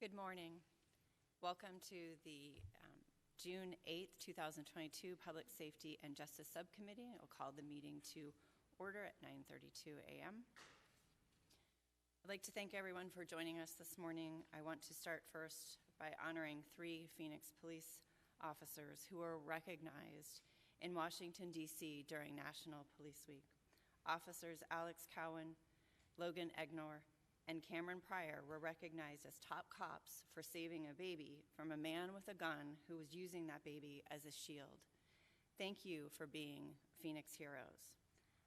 Good morning. Welcome to the June 8th, 2022 Public Safety and Justice Subcommittee. I'll call the meeting to order at 9:32 a.m. I'd like to thank everyone for joining us this morning. I want to start first by honoring 3 Phoenix police officers who were recognized in Washington, D.C. during National Police Week. Officers Alex Cowan, Logan Egnor, and Cameron Pryor were recognized as top cops for saving a baby from a man with a gun who was using that baby as a shield. Thank you for being Phoenix heroes.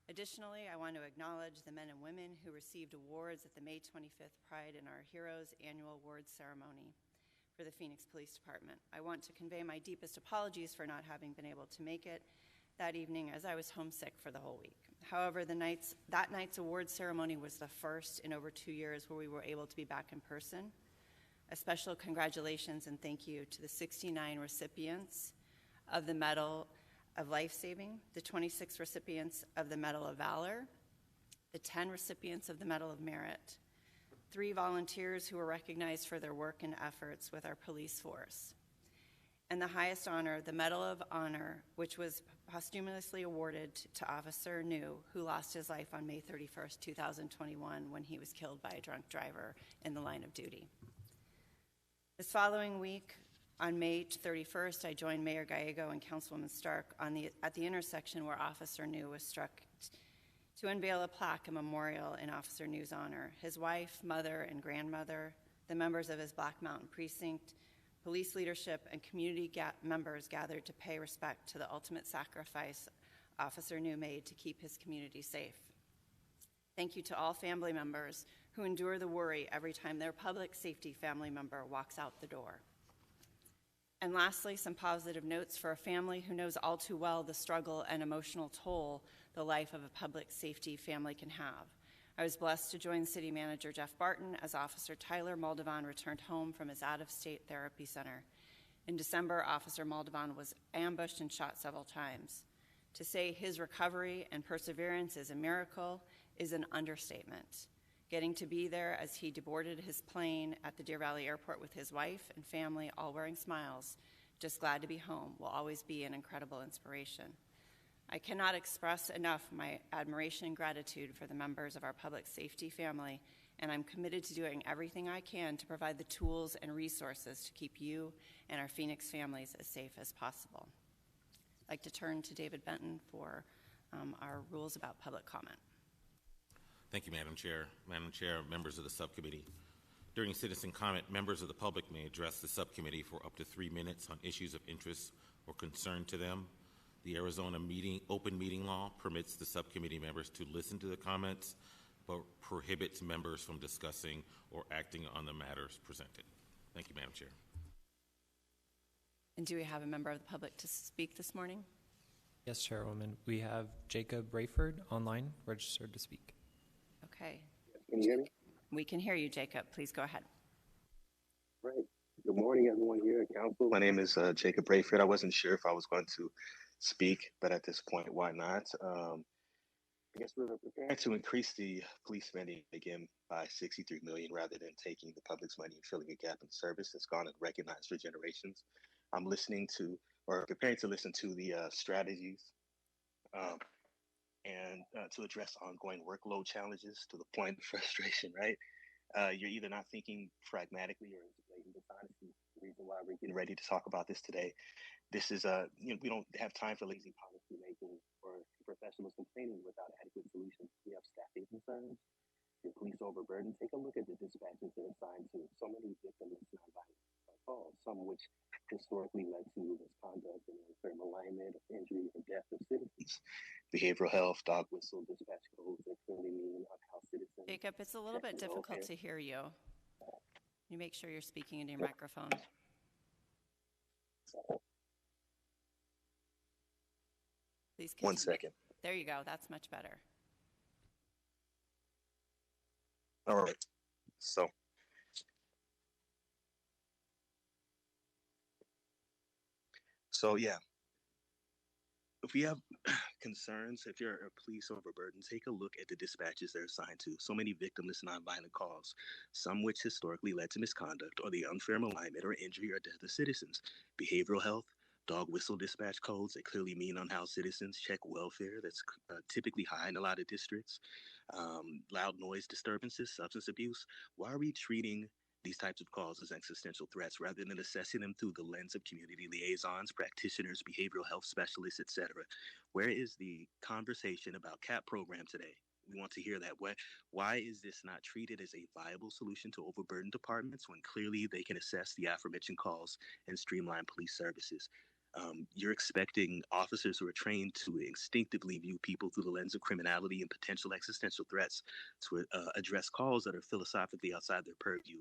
Additionally, I want to acknowledge the men and women who received awards at the May 25th Pride in Our Heroes annual awards ceremony for the Phoenix Police Department. I want to convey my deepest apologies for not having been able to make it that evening, as I was homesick for the whole week. However, that night's award ceremony was the first in over 2 years where we were able to be back in person. A special congratulations and thank you to the 69 recipients of the Medal of Life Saving, the 26 recipients of the Medal of Valor, the 10 recipients of the Medal of Merit, 3 volunteers who were recognized for their work and efforts with our police force, and the highest honor, the Medal of Honor, which was posthumously awarded to Officer New, who lost his life on May 31st, 2021, when he was killed by a drunk driver in the line of duty. This following week, on May 31st, I joined Mayor Gallego and Councilwoman Stark at the intersection where Officer New was struck to unveil a plaque, a memorial in Officer New's honor. His wife, mother, and grandmother, the members of his Black Mountain Precinct, police leadership, and community members gathered to pay respect to the ultimate sacrifice Officer New made to keep his community safe. Thank you to all family members who endure the worry every time their public safety family member walks out the door. And lastly, some positive notes for a family who knows all too well the struggle and emotional toll the life of a public safety family can have. I was blessed to join City Manager Jeff Baton as Officer Tyler Moldovan returned home from his out-of-state therapy center. In December, Officer Moldovan was ambushed and shot several times. To say his recovery and perseverance is a miracle is an understatement. Getting to be there as he deboarded his plane at the Deer Valley Airport with his wife and family, all wearing smiles, just glad to be home, will always be an incredible inspiration. I cannot express enough my admiration and gratitude for the members of our public safety family, and I'm committed to doing everything I can to provide the tools and resources to keep you and our Phoenix families as safe as possible. I'd like to turn to David Benton for our rules about public comment. Thank you, Madam Chair. Madam Chair, members of the subcommittee. During citizen comment, members of the public may address the subcommittee for up to 3 minutes on issues of interest or concern to them. The Arizona open meeting law permits the subcommittee members to listen to the comments, but prohibits members from discussing or acting on the matters presented. Thank you, Madam Chair. And do we have a member of the public to speak this morning? Yes, Chairwoman. We have Jacob Rayford online, registered to speak. Okay. Can you hear me? We can hear you, Jacob. Please go ahead. Right. Good morning, everyone here at Council. My name is Jacob Rayford. I wasn't sure if I was going to speak, but at this point, why not? I guess we're preparing to increase the police spending again by $63 million rather than taking the public's money and filling a gap in service that's gone unrecognized for generations. I'm preparing to listen to the strategies and to address ongoing workload challenges to the point of frustration, right? You're either not thinking pragmatically or it's blatant dishonesty. The reason why we're getting ready to talk about this today. This is we don't have time for lazy policy making or professionals complaining without adequate solutions. We have staffing concerns, the police overburdened. Take a look at the dispatches they're assigned to. So many victimless nonviolent calls, some which historically led to misconduct and unfair alignment, injury, or death of citizens. Behavioral health, dog whistle, dispatch codes that clearly mean how citizens. Jacob, it's a little bit difficult to hear you. You make sure you're speaking into your microphone. Please continue. 1 second. There you go. That's much better. All right. So yeah, if we have concerns, if you're a police overburdened, take a look at the dispatches they're assigned to. So many victimless nonviolent calls, some which historically led to misconduct or the unfair malignment or injury or death of citizens. Behavioral health, dog whistle dispatch codes that clearly mean unhoused citizens, check welfare that's typically high in a lot of districts, loud noise disturbances, substance abuse. Why are we treating these types of calls as existential threats rather than assessing them through the lens of community liaisons, practitioners, behavioral health specialists, etc.? Where is the conversation about CAP program today? We want to hear that. Why is this not treated as a viable solution to overburdened departments when clearly they can assess the aforementioned calls and streamline police services? You're expecting officers who are trained to instinctively view people through the lens of criminality and potential existential threats to address calls that are philosophically outside their purview.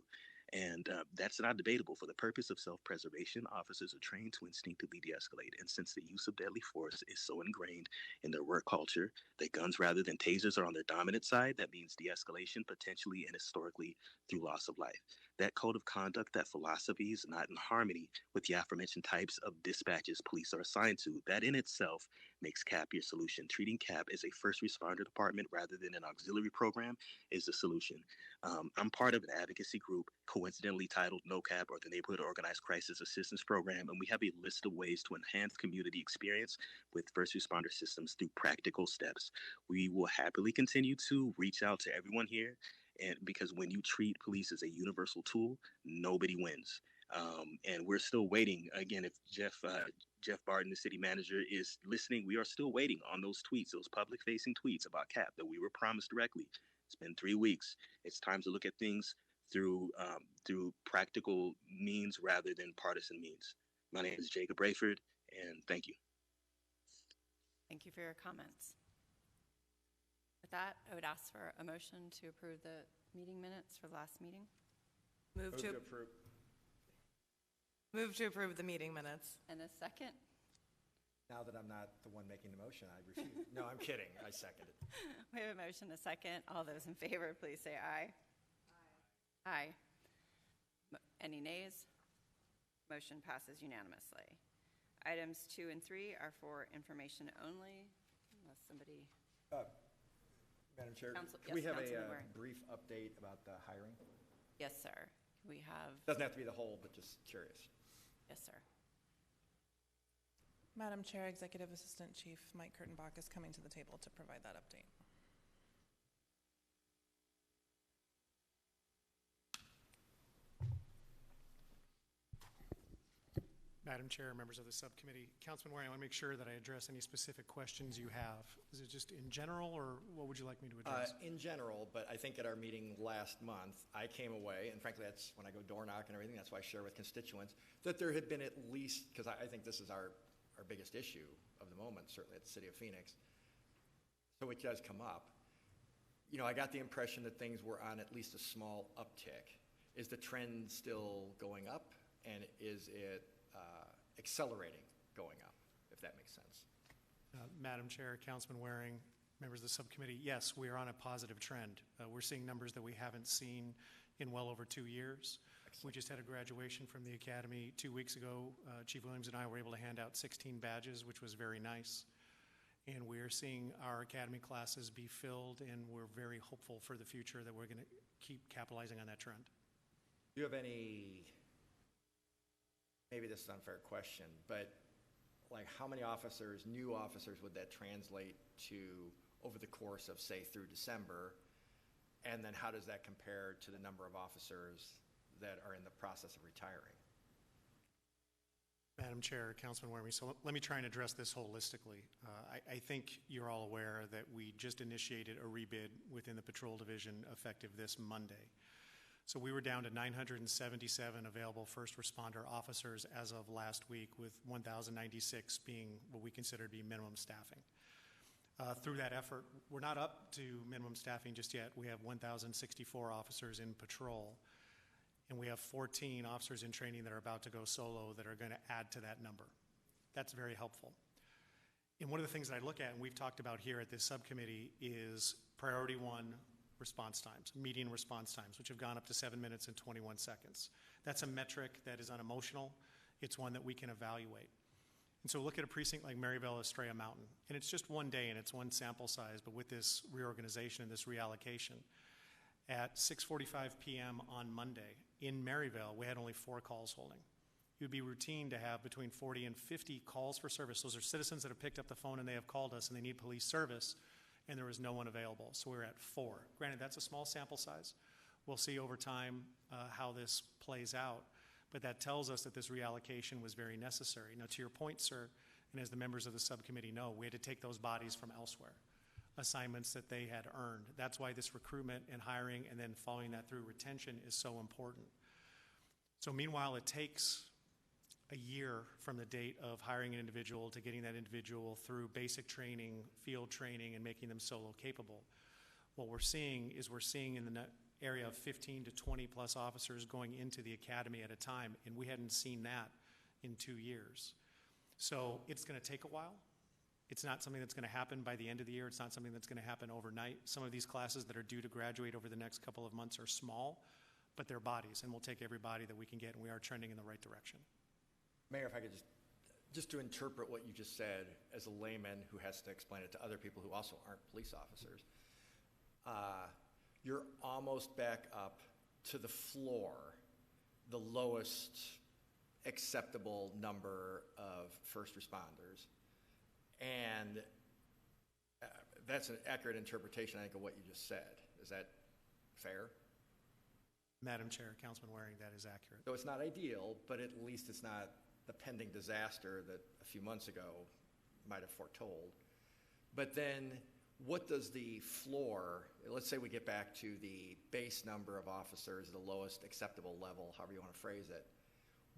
And that's not debatable. For the purpose of self-preservation, officers are trained to instinctively de-escalate. And since the use of deadly force is so ingrained in their work culture that guns rather than tasers are on their dominant side, that means de-escalation potentially and historically through loss of life. That code of conduct, that philosophy is not in harmony with the aforementioned types of dispatches police are assigned to. That in itself makes CAP your solution. Treating CAP as a first responder department rather than an auxiliary program is the solution. I'm part of an advocacy group coincidentally titled No CAP, or the Neighborhood Organized Crisis Assistance Program, and we have a list of ways to enhance community experience with first responder systems through practical steps. We will happily continue to reach out to everyone here, and because when you treat police as a universal tool, nobody wins. And we're still waiting. Again, if Jeff Barton, the city manager, is listening, we are still waiting on those tweets, those public-facing tweets about CAP that we were promised directly. It's been 3 weeks. It's time to look at things through practical means rather than partisan means. My name is Jacob Rayford, and thank you. Thank you for your comments. With that, I would ask for a motion to approve the meeting minutes for the last meeting. Move to approve. Move to approve the meeting minutes. And a second? Now that I'm not the one making the motion, I refuse. No, I'm kidding. I second it. We have a motion, a second. All those in favor, please say aye. Aye. Any nays? Motion passes unanimously. Items 2 and 3 are for information only, unless somebody... Madam Chair, Council, can we have Councilman a Waring. brief update about the hiring? Yes, sir. We have... Doesn't have to be the whole, but just curious. Yes, sir. Madam Chair, Executive Assistant Chief Mike Kurtenbach is coming to the table to provide that update. Madam Chair, members of the subcommittee, Councilman Waring, I want to make sure that I address any specific questions you have. Is it just in general, or what would you like me to address? In general, but I think at our meeting last month, I came away, and frankly, that's when I go door knock and everything, that's why I share with constituents, that there had been at least, because I think this is our biggest issue of the moment, certainly at the City of Phoenix, so it does come up. You know, I got the impression that things were on at least a small uptick. Is the trend still going up, and is it accelerating going up, if that makes sense? Madam Chair, Councilman Waring, members of the subcommittee, yes, we are on a positive trend. We're seeing numbers that we haven't seen in well over 2 years. Excellent. We just had a graduation from the Academy 2 weeks ago. Chief Williams and I were able to hand out 16 badges, which was very nice. And we're seeing our Academy classes be filled, and we're very hopeful for the future that we're going to keep capitalizing on that trend. Do you have any, maybe this is an unfair question, but like how many officers, new officers, would that translate to over the course of, say, through December? And then how does that compare to the number of officers that are in the process of retiring? Madam Chair, Councilman Waring, so let me try and address this holistically. I think you're all aware that we just initiated a rebid within the Patrol Division effective this Monday. So we were down to 977 available first responder officers as of last week, with 1,096 being what we consider to be minimum staffing. Through that effort, we're not up to minimum staffing just yet. We have 1,064 officers in patrol, and we have 14 officers in training that are about to go solo that are going to add to that number. That's very helpful. And one of the things that I look at, and we've talked about here at this subcommittee, is priority 1 response times, median response times, which have gone up to 7 minutes and 21 seconds. That's a metric that is unemotional. It's one that we can evaluate. And so look at a precinct like Maryville, Estrella Mountain, and it's just one day and it's one sample size, but with this reorganization and this reallocation, at 6:45 p.m. on Monday in Maryville, we had only 4 calls holding. It would be routine to have between 40 and 50 calls for service. Those are citizens that have picked up the phone and they have called us and they need police service, and there was no one available. So we're at 4. Granted, that's a small sample size. We'll see over time how this plays out. But that tells us that this reallocation was very necessary. Now, to your point, sir, and as the members of the subcommittee know, we had to take those bodies from elsewhere, assignments that they had earned. That's why this recruitment and hiring and then following that through retention is so important. So meanwhile, it takes a year from the date of hiring an individual to getting that individual through basic training, field training, and making them solo capable. What we're seeing in the area of 15 to 20 plus officers going into the academy at a time, and we hadn't seen that in 2 years. So it's going to take a while. It's not something that's going to happen by the end of the year. It's not something that's going to happen overnight. Some of these classes that are due to graduate over the next couple of months are small, but they're bodies, and we'll take every body that we can get, and we are trending in the right direction. Mayor, if I could just to interpret what you just said as a layman who has to explain it to other people who also aren't police officers, you're almost back up to the floor, the lowest acceptable number of first responders. And that's an accurate interpretation, I think, of what you just said. Is that fair? Madam Chair, Councilman Waring, that is accurate. So it's not ideal, but at least it's not the pending disaster that a few months ago might have foretold. But then what does the floor, let's say we get back to the base number of officers, the lowest acceptable level, however you want to phrase it,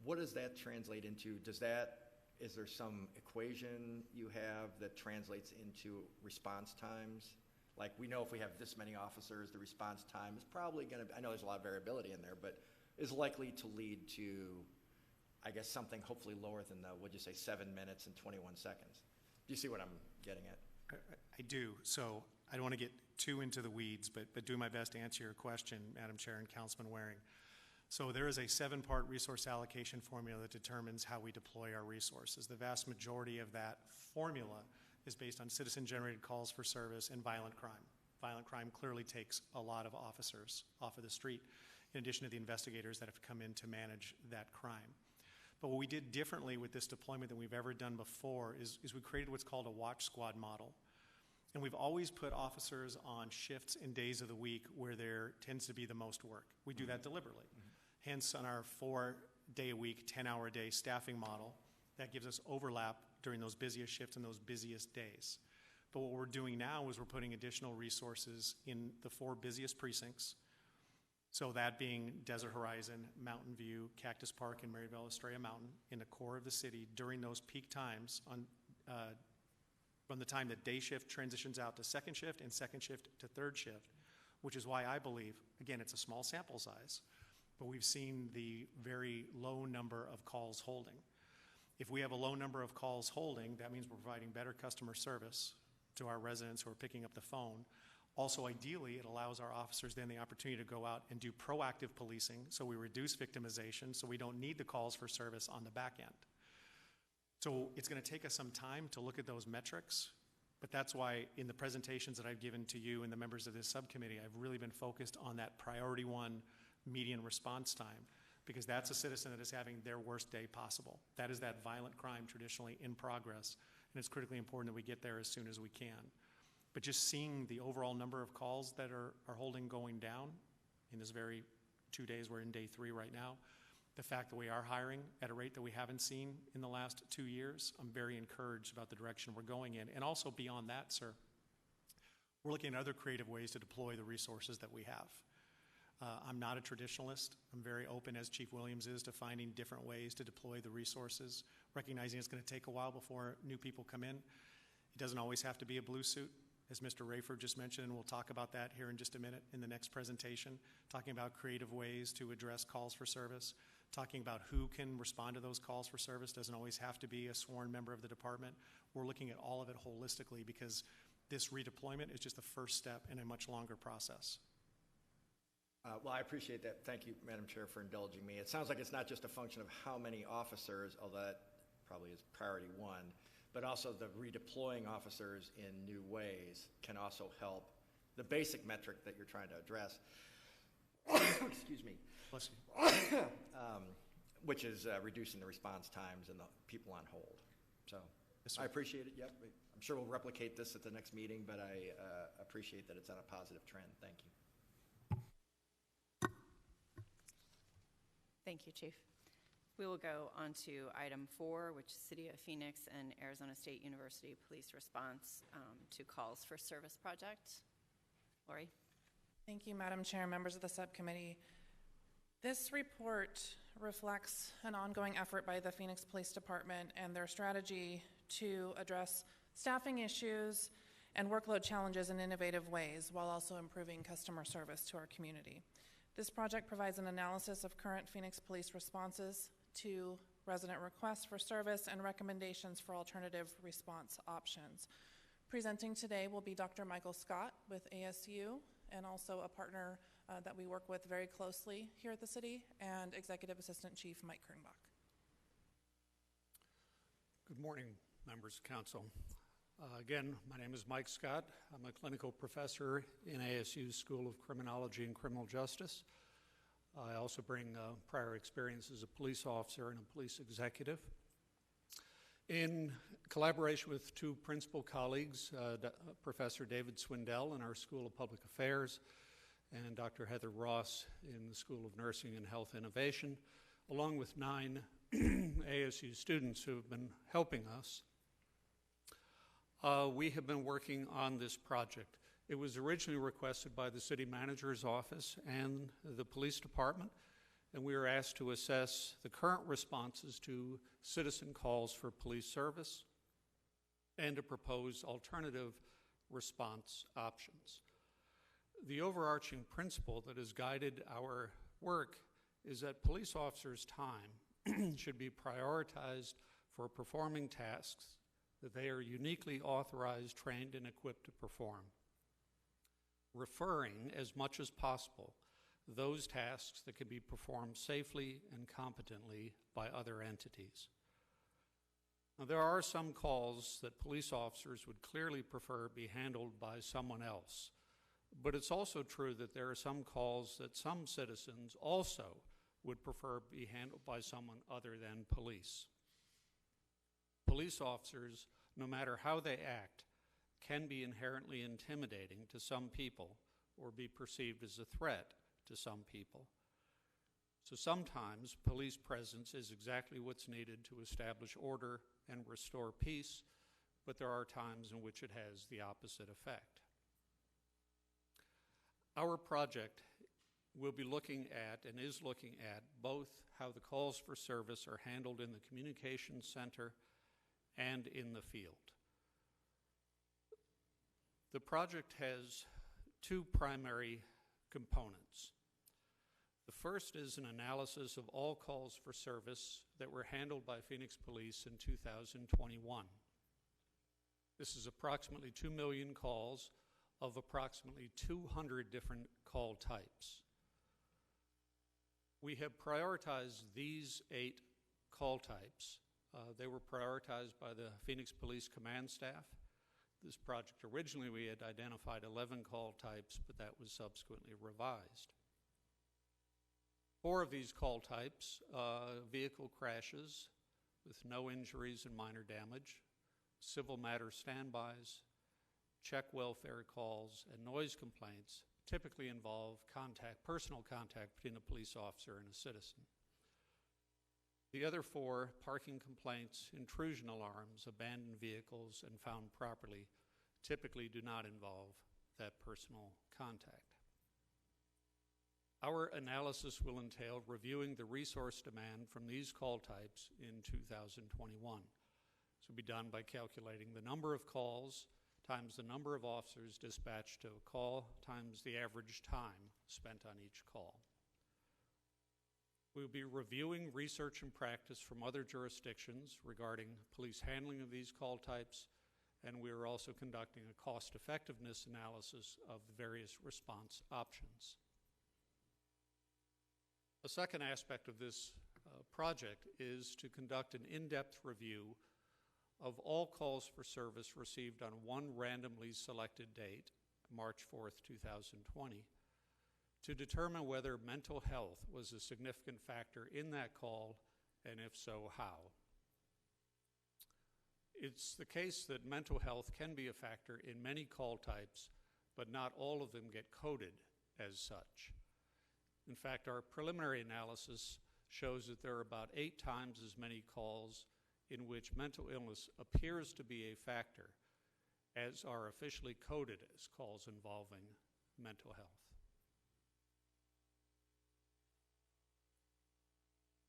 what does that translate into? Is there some equation you have that translates into response times? Like, we know if we have this many officers, the response time is probably going to, I know there's a lot of variability in there, but is likely to lead to, I guess, something hopefully lower than the, what'd you say, 7 minutes and 21 seconds. Do you see what I'm getting at? I do. So I don't want to get too into the weeds, but do my best to answer your question, Madam Chair and Councilman Waring. So there is a 7-part resource allocation formula that determines how we deploy our resources. The vast majority of that formula is based on citizen-generated calls for service and violent crime. Violent crime clearly takes a lot of officers off of the street, in addition to the investigators that have come in to manage that crime. But what we did differently with this deployment than we've ever done before is we created what's called a watch squad model. And we've always put officers on shifts and days of the week where there tends to be the most work. We do that deliberately. Hence, on our 4-day-a-week, 10-hour-a-day staffing model, that gives us overlap during those busiest shifts and those busiest days. But what we're doing now is we're putting additional resources in the 4 busiest precincts. So that being Desert Horizon, Mountain View, Cactus Park, and Maryville Estrella Mountain in the core of the city during those peak times from the time that day shift transitions out to second shift and second shift to third shift, which is why I believe, again, it's a small sample size, but we've seen the very low number of calls holding. If we have a low number of calls holding, that means we're providing better customer service to our residents who are picking up the phone. Also, ideally, it allows our officers then the opportunity to go out and do proactive policing, so we reduce victimization, so we don't need the calls for service on the back end. So it's going to take us some time to look at those metrics, but that's why in the presentations that I've given to you and the members of this subcommittee, I've really been focused on that priority 1 median response time, because that's a citizen that is having their worst day possible. That is that violent crime traditionally in progress, and it's critically important that we get there as soon as we can. But just seeing the overall number of calls that are holding going down in this very 2 days, we're in day 3 right now, the fact that we are hiring at a rate that we haven't seen in the last 2 years, I'm very encouraged about the direction we're going in. And also beyond that, sir, we're looking at other creative ways to deploy the resources that we have. I'm not a traditionalist. I'm very open, as Chief Williams is, to finding different ways to deploy the resources, recognizing it's going to take a while before new people come in. It doesn't always have to be a blue suit, as Mr. Rayford just mentioned, and we'll talk about that here in just a minute in the next presentation, talking about creative ways to address calls for service, talking about who can respond to those calls for service. Doesn't always have to be a sworn member of the department. We're looking at all of it holistically, because this redeployment is just the first step in a much longer process. Well, I appreciate that. Thank you, Madam Chair, for indulging me. It sounds like it's not just a function of how many officers, although that probably is priority one, but also the redeploying officers in new ways can also help the basic metric that you're trying to address. Excuse me. Bless you. Which is reducing the response times and the people on hold. So Yes, sir. I appreciate it. Yep. I'm sure we'll replicate this at the next meeting, but I appreciate that it's on a positive trend. Thank you. Thank you, Chief. We will go on to item 4, which is City of Phoenix and Arizona State University police response to calls for service project. Lori? Thank you, Madam Chair, members of the subcommittee. This report reflects an ongoing effort by the Phoenix Police Department and their strategy to address staffing issues and workload challenges in innovative ways while also improving customer service to our community. This project provides an analysis of current Phoenix police responses to resident requests for service and recommendations for alternative response options. Presenting today will be Dr. Michael Scott with ASU, and also a partner that we work with very closely here at the city, and Executive Assistant Chief Mike Kernbach. Good morning, members of council. Again, my name is Mike Scott. I'm a clinical professor in ASU's School of Criminology and Criminal Justice. I also bring prior experience as a police officer and a police executive. In collaboration with two principal colleagues, Professor David Swindell in our School of Public Affairs and Dr. Heather Ross in the School of Nursing and Health Innovation, along with 9 ASU students who have been helping us, we have been working on this project. It was originally requested by the city manager's office and the police department, and we were asked to assess the current responses to citizen calls for police service and to propose alternative response options. The overarching principle that has guided our work is that police officers' time should be prioritized for performing tasks that they are uniquely authorized, trained, and equipped to perform, referring as much as possible those tasks that can be performed safely and competently by other entities. Now, there are some calls that police officers would clearly prefer be handled by someone else, but it's also true that there are some calls that some citizens also would prefer be handled by someone other than police. Police officers, no matter how they act, can be inherently intimidating to some people or be perceived as a threat to some people. So sometimes police presence is exactly what's needed to establish order and restore peace, but there are times in which it has the opposite effect. Our project will be looking at and is looking at both how the calls for service are handled in the communications center and in the field. The project has 2 primary components. The first is an analysis of all calls for service that were handled by Phoenix Police in 2021. This is approximately 2 million calls of approximately 200 different call types. We have prioritized these 8 call types. They were prioritized by the Phoenix Police Command Staff. This project, originally we had identified 11 call types, but that was subsequently revised. 4 of these call types, vehicle crashes with no injuries and minor damage, civil matter standbys, check welfare calls, and noise complaints, typically involve personal contact between a police officer and a citizen. The other 4, parking complaints, intrusion alarms, abandoned vehicles, and found properly, typically do not involve that personal contact. Our analysis will entail reviewing the resource demand from these call types in 2021. This will be done by calculating the number of calls times the number of officers dispatched to a call times the average time spent on each call. We will be reviewing research and practice from other jurisdictions regarding police handling of these call types, and we are also conducting a cost-effectiveness analysis of the various response options. A second aspect of this project is to conduct an in-depth review of all calls for service received on one randomly selected date, March 4th, 2020, to determine whether mental health was a significant factor in that call, and if so, how. It's the case that mental health can be a factor in many call types, but not all of them get coded as such. In fact, our preliminary analysis shows that there are about 8 times as many calls in which mental illness appears to be a factor as are officially coded as calls involving mental health.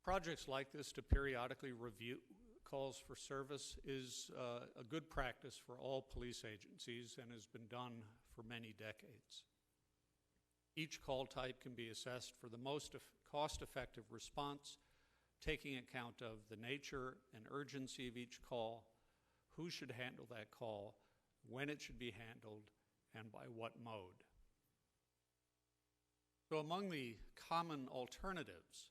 Projects like this to periodically review calls for service is a good practice for all police agencies and has been done for many decades. Each call type can be assessed for the most cost-effective response, taking account of the nature and urgency of each call, who should handle that call, when it should be handled, and by what mode. So among the common alternatives,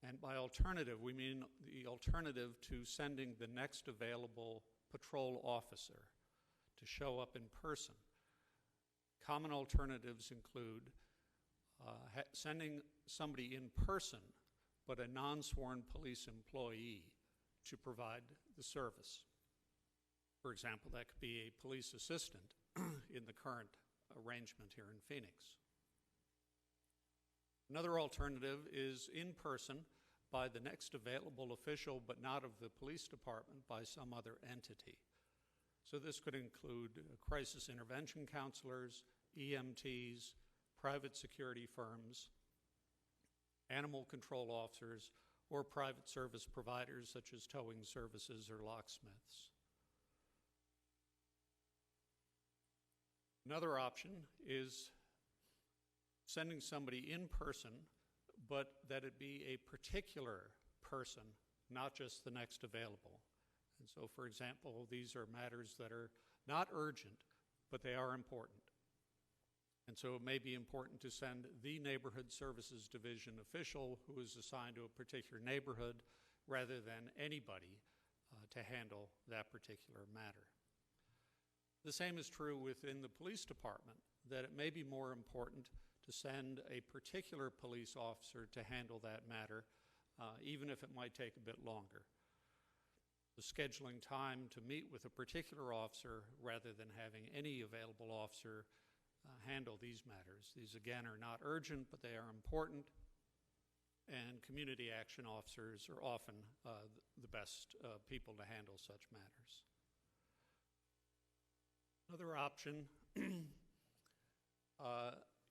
and by alternative we mean the alternative to sending the next available patrol officer to show up in person, common alternatives include sending somebody in person, but a non-sworn police employee to provide the service. For example, that could be a police assistant in the current arrangement here in Phoenix. Another alternative is in person by the next available official, but not of the police department, by some other entity. So this could include crisis intervention counselors, EMTs, private security firms, animal control officers, or private service providers such as towing services or locksmiths. Another option is sending somebody in person, but that it be a particular person, not just the next available. And so, for example, these are matters that are not urgent, but they are important. And so it may be important to send the Neighborhood Services Division official who is assigned to a particular neighborhood rather than anybody to handle that particular matter. The same is true within the police department, that it may be more important to send a particular police officer to handle that matter, even if it might take a bit longer. The scheduling time to meet with a particular officer rather than having any available officer handle these matters. These, again, are not urgent, but they are important, and community action officers are often the best people to handle such matters. Another option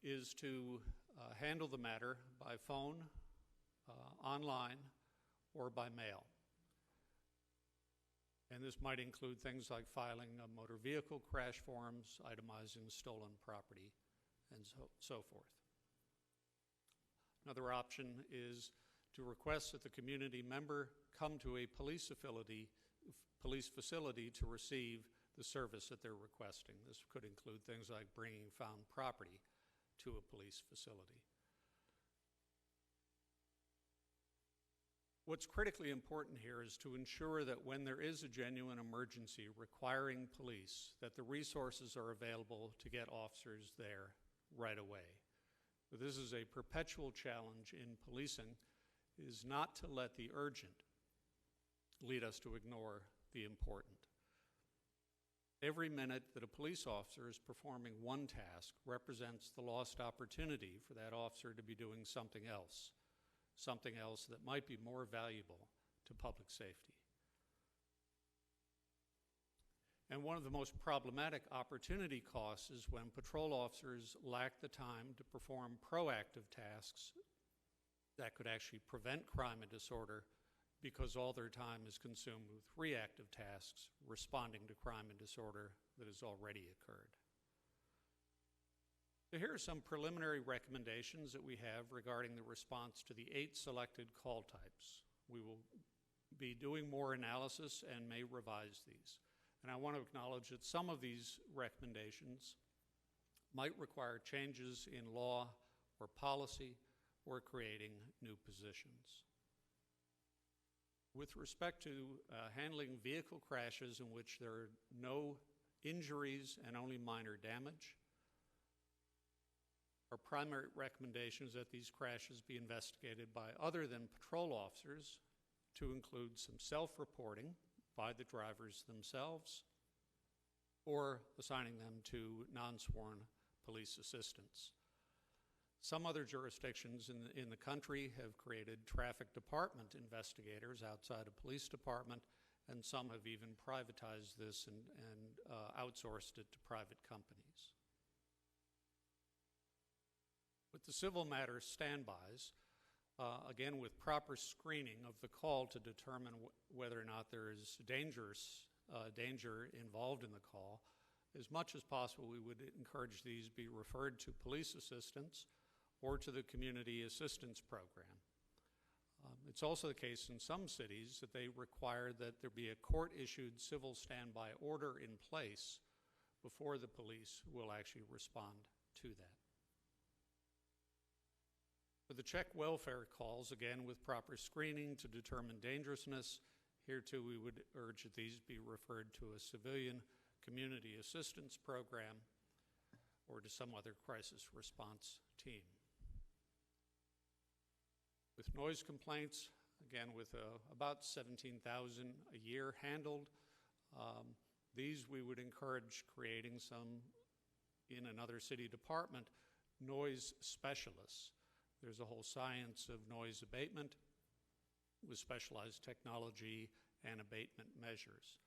is to handle the matter by phone, online, or by mail. And this might include things like filing motor vehicle crash forms, itemizing stolen property, and so forth. Another option is to request that the community member come to a police facility to receive the service that they're requesting. This could include things like bringing found property to a police facility. What's critically important here is to ensure that when there is a genuine emergency requiring police, that the resources are available to get officers there right away. But this is a perpetual challenge in policing, is not to let the urgent lead us to ignore the important. Every minute that a police officer is performing one task represents the lost opportunity for that officer to be doing something else that might be more valuable to public safety. And one of the most problematic opportunity costs is when patrol officers lack the time to perform proactive tasks that could actually prevent crime and disorder, because all their time is consumed with reactive tasks responding to crime and disorder that has already occurred. So here are some preliminary recommendations that we have regarding the response to the 8 selected call types. We will be doing more analysis and may revise these. And I want to acknowledge that some of these recommendations might require changes in law or policy or creating new positions. With respect to handling vehicle crashes in which there are no injuries and only minor damage, our primary recommendation is that these crashes be investigated by other than patrol officers, to include some self-reporting by the drivers themselves or assigning them to non-sworn police assistants. Some other jurisdictions in the country have created traffic department investigators outside a police department, and some have even privatized this and outsourced it to private companies. With the civil matters standbys, again with proper screening of the call to determine whether or not there is danger involved in the call, as much as possible we would encourage these be referred to police assistants or to the community assistance program. It's also the case in some cities that they require that there be a court-issued civil standby order in place before the police will actually respond to that. For the check welfare calls, again with proper screening to determine dangerousness, here too we would urge that these be referred to a civilian community assistance program or to some other crisis response team. With noise complaints, again with about 17,000 a year handled, these we would encourage creating some, in another city department, noise specialists. There's a whole science of noise abatement with specialized technology and abatement measures.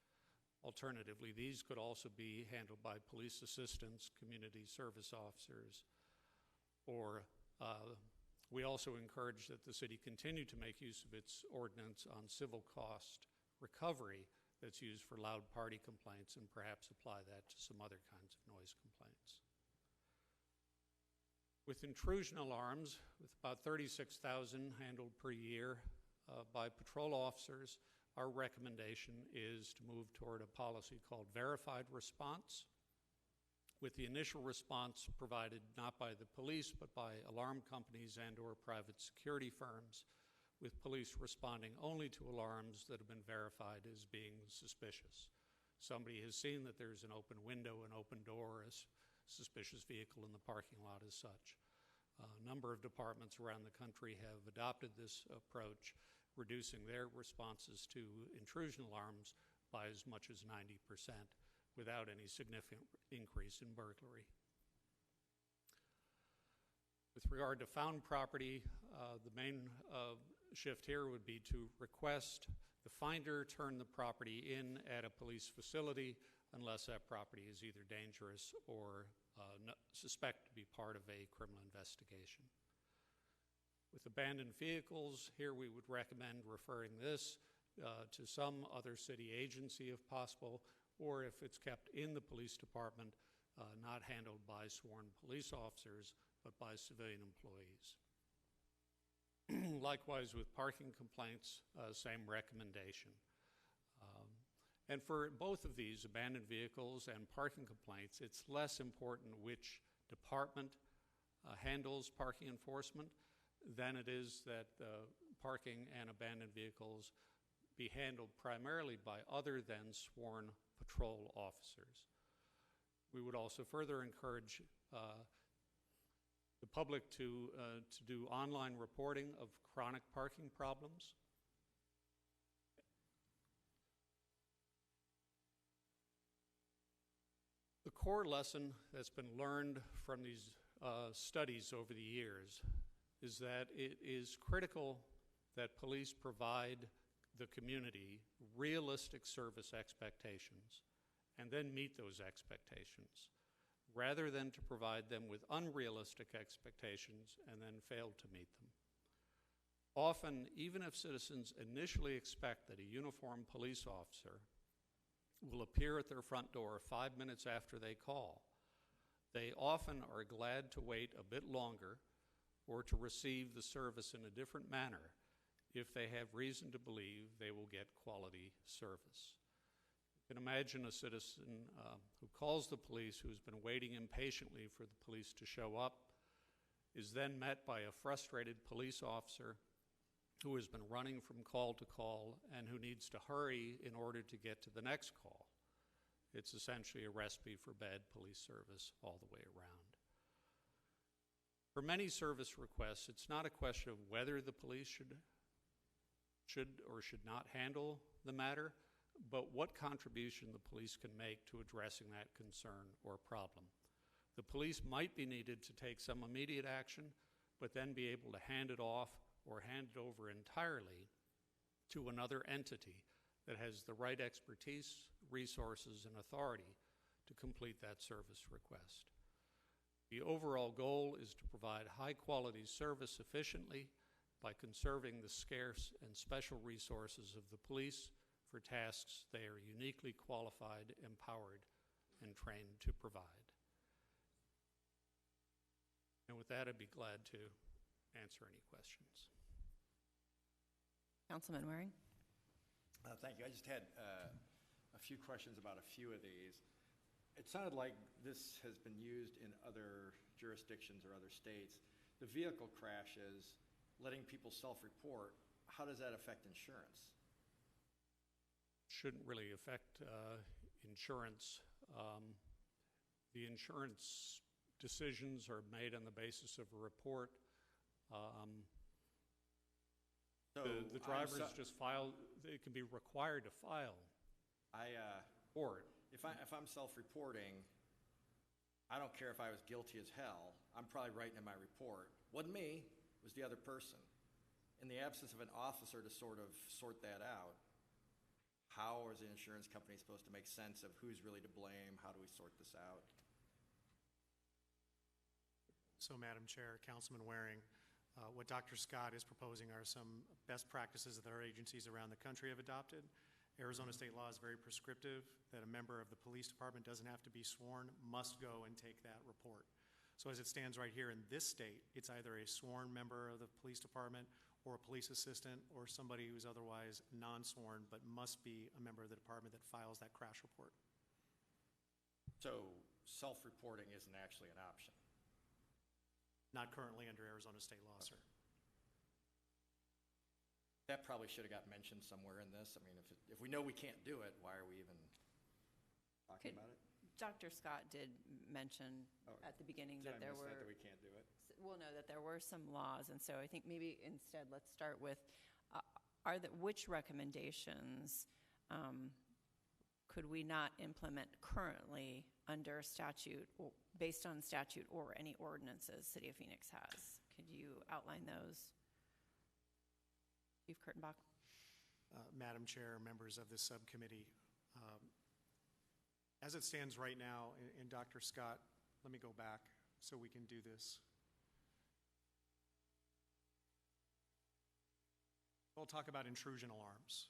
Alternatively, these could also be handled by police assistants, community service officers, or we also encourage that the city continue to make use of its ordinance on civil cost recovery that's used for loud party complaints, and perhaps apply that to some other kinds of noise complaints. With intrusion alarms, with about 36,000 handled per year by patrol officers, our recommendation is to move toward a policy called verified response, with the initial response provided not by the police but by alarm companies and or private security firms, with police responding only to alarms that have been verified as being suspicious. Somebody has seen that there's an open window, an open door, a suspicious vehicle in the parking lot as such. A number of departments around the country have adopted this approach, reducing their responses to intrusion alarms by as much as 90% without any significant increase in burglary. With regard to found property, the main shift here would be to request the finder turn the property in at a police facility unless that property is either dangerous or suspect to be part of a criminal investigation. With abandoned vehicles, here we would recommend referring this to some other city agency if possible, or if it's kept in the police department, not handled by sworn police officers, but by civilian employees. Likewise, with parking complaints, same recommendation. And for both of these, abandoned vehicles and parking complaints, it's less important which department handles parking enforcement than it is that parking and abandoned vehicles be handled primarily by other than sworn patrol officers. We would also further encourage the public to do online reporting of chronic parking problems. The core lesson that's been learned from these studies over the years is that it is critical that police provide the community realistic service expectations and then meet those expectations, rather than to provide them with unrealistic expectations and then fail to meet them. Often, even if citizens initially expect that a uniformed police officer will appear at their front door 5 minutes after they call, they often are glad to wait a bit longer or to receive the service in a different manner if they have reason to believe they will get quality service. You can imagine a citizen who calls the police, who's been waiting impatiently for the police to show up, is then met by a frustrated police officer who has been running from call to call and who needs to hurry in order to get to the next call. It's essentially a recipe for bad police service all the way around. For many service requests, it's not a question of whether the police should or should not handle the matter, but what contribution the police can make to addressing that concern or problem. The police might be needed to take some immediate action, but then be able to hand it off or hand it over entirely to another entity that has the right expertise, resources, and authority to complete that service request. The overall goal is to provide high-quality service efficiently by conserving the scarce and special resources of the police for tasks they are uniquely qualified, empowered, and trained to provide. And with that, I'd be glad to answer any questions. Councilman Waring? Thank you. I just had a few questions about a few of these. It sounded like this has been used in other jurisdictions or other states. The vehicle crashes, letting people self-report, how does that affect insurance? Shouldn't really affect insurance. The insurance decisions are made on the basis of a report. The drivers just file, they can be required to file report. If I'm self-reporting, I don't care if I was guilty as hell. I'm probably writing in my report. Wasn't me, it was the other person. In the absence of an officer to sort that out, how is the insurance company supposed to make sense of who's really to blame? How do we sort this out? So, Madam Chair, Councilman Waring, what Dr. Scott is proposing are some best practices that our agencies around the country have adopted. Arizona state law is very prescriptive that a member of the police department doesn't have to be sworn, must go and take that report. So as it stands right here in this state, it's either a sworn member of the police department or a police assistant or somebody who's otherwise non-sworn but must be a member of the department that files that crash report. So self-reporting isn't actually an option? Not currently under Arizona state law, sir. That probably should have got mentioned somewhere in this. I mean, if we know we can't do it, why are we even talking about it? Dr. Scott did mention at the beginning that there were... that we can't do it? Well, no, that there were some laws, and so I think maybe instead let's start with which recommendations could we not implement currently under statute, or based on statute or any ordinances City of Phoenix has? Could you outline those? Chief Kurtenbach. Madam Chair, members of this subcommittee, as it stands right now, and Dr. Scott, let me go back so we can do this. We'll talk about intrusion alarms.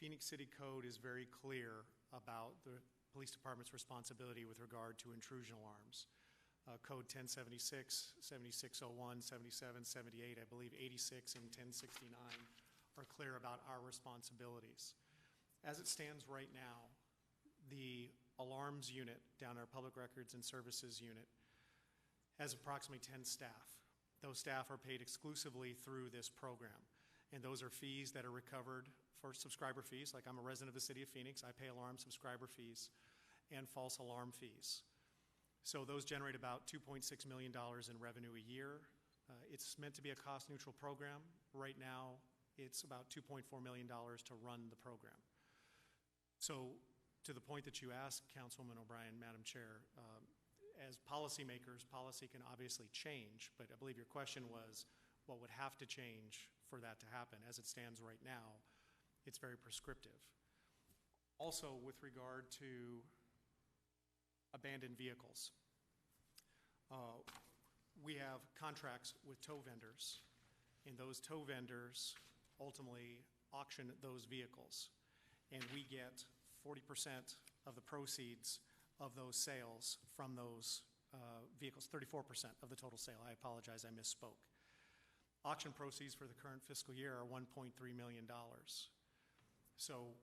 Phoenix City Code is very clear about the police department's responsibility with regard to intrusion alarms. Code 1076, 7601, 77, 78, I believe 86 and 1069 are clear about our responsibilities. As it stands right now, the alarms unit down our public records and services unit has approximately 10 staff. Those staff are paid exclusively through this program, and those are fees that are recovered for subscriber fees. Like I'm a resident of the City of Phoenix, I pay alarm subscriber fees and false alarm fees. So those generate about $2.6 million in revenue a year. It's meant to be a cost-neutral program. Right now, it's about $2.4 million to run the program. So to the point that you asked, Councilwoman O'Brien, Madam Chair, as policymakers, policy can obviously change, but I believe your question was what would have to change for that to happen. As it stands right now, it's very prescriptive. Also, with regard to abandoned vehicles. We have contracts with tow vendors, and those tow vendors ultimately auction those vehicles, and we get 40% of the proceeds of those sales from those vehicles, 34% of the total sale. I apologize, I misspoke. Auction proceeds for the current fiscal year are $1.3 million. So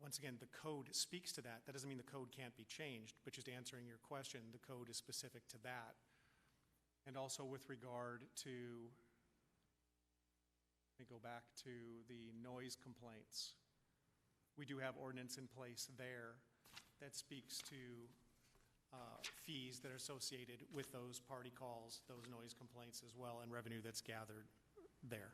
once again, the code speaks to that. That doesn't mean the code can't be changed, but just answering your question, the code is specific to that. And also with regard to, let me go back to the noise complaints. We do have ordinance in place there that speaks to fees that are associated with those party calls, those noise complaints as well, and revenue that's gathered there.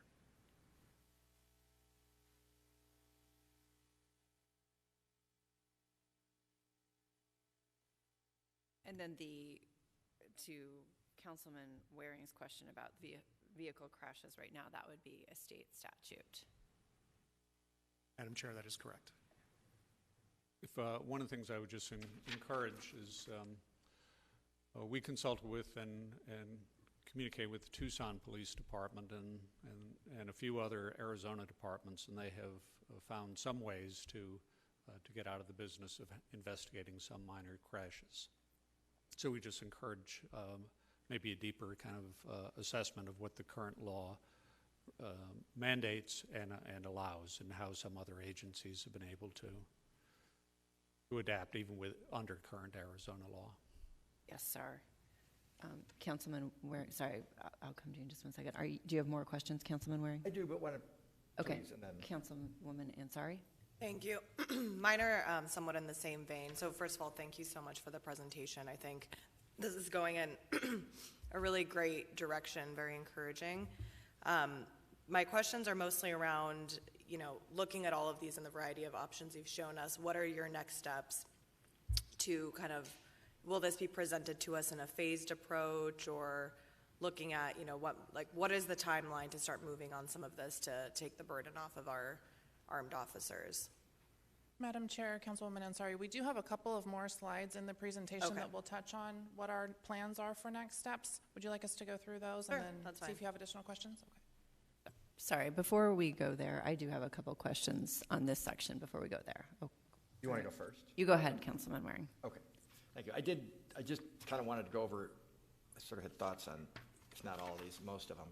And then to Councilman Waring's question about vehicle crashes right now, that would be a state statute. Madam Chair, that is correct. If one of the things I would just encourage is we consult with and communicate with the Tucson Police Department and a few other Arizona departments, and they have found some ways to get out of the business of investigating some minor crashes. So we just encourage maybe a deeper kind of assessment of what the current law mandates and allows, and how some other agencies have been able to adapt even under current Arizona law. Yes, sir. Councilman Waring, sorry, I'll come to you in just one second. Do you have more questions, Councilman Waring? I do, but want to, okay. please, and then. Councilwoman Ansari. Thank you. Mine are somewhat in the same vein. So first of all, thank you so much for the presentation. I think this is going in a really great direction, very encouraging. My questions are mostly around, looking at all of these and the variety of options you've shown us. What are your next steps to kind of, will this be presented to us in a phased approach, or looking at, what is the timeline to start moving on some of this to take the burden off of our armed officers? Madam Chair, Councilwoman Ansari, we do have a couple of more slides in the presentation that will touch on what our plans are for next steps. Would you like us to go through those and then see if you have additional questions? Okay. Sorry, before we go there, I do have a couple questions on this section before we go there. Oh, You want to go first? you go ahead, Councilman Waring. Okay, thank you. I just kind of wanted to go over, I sort of had thoughts on, if not all of these, most of them.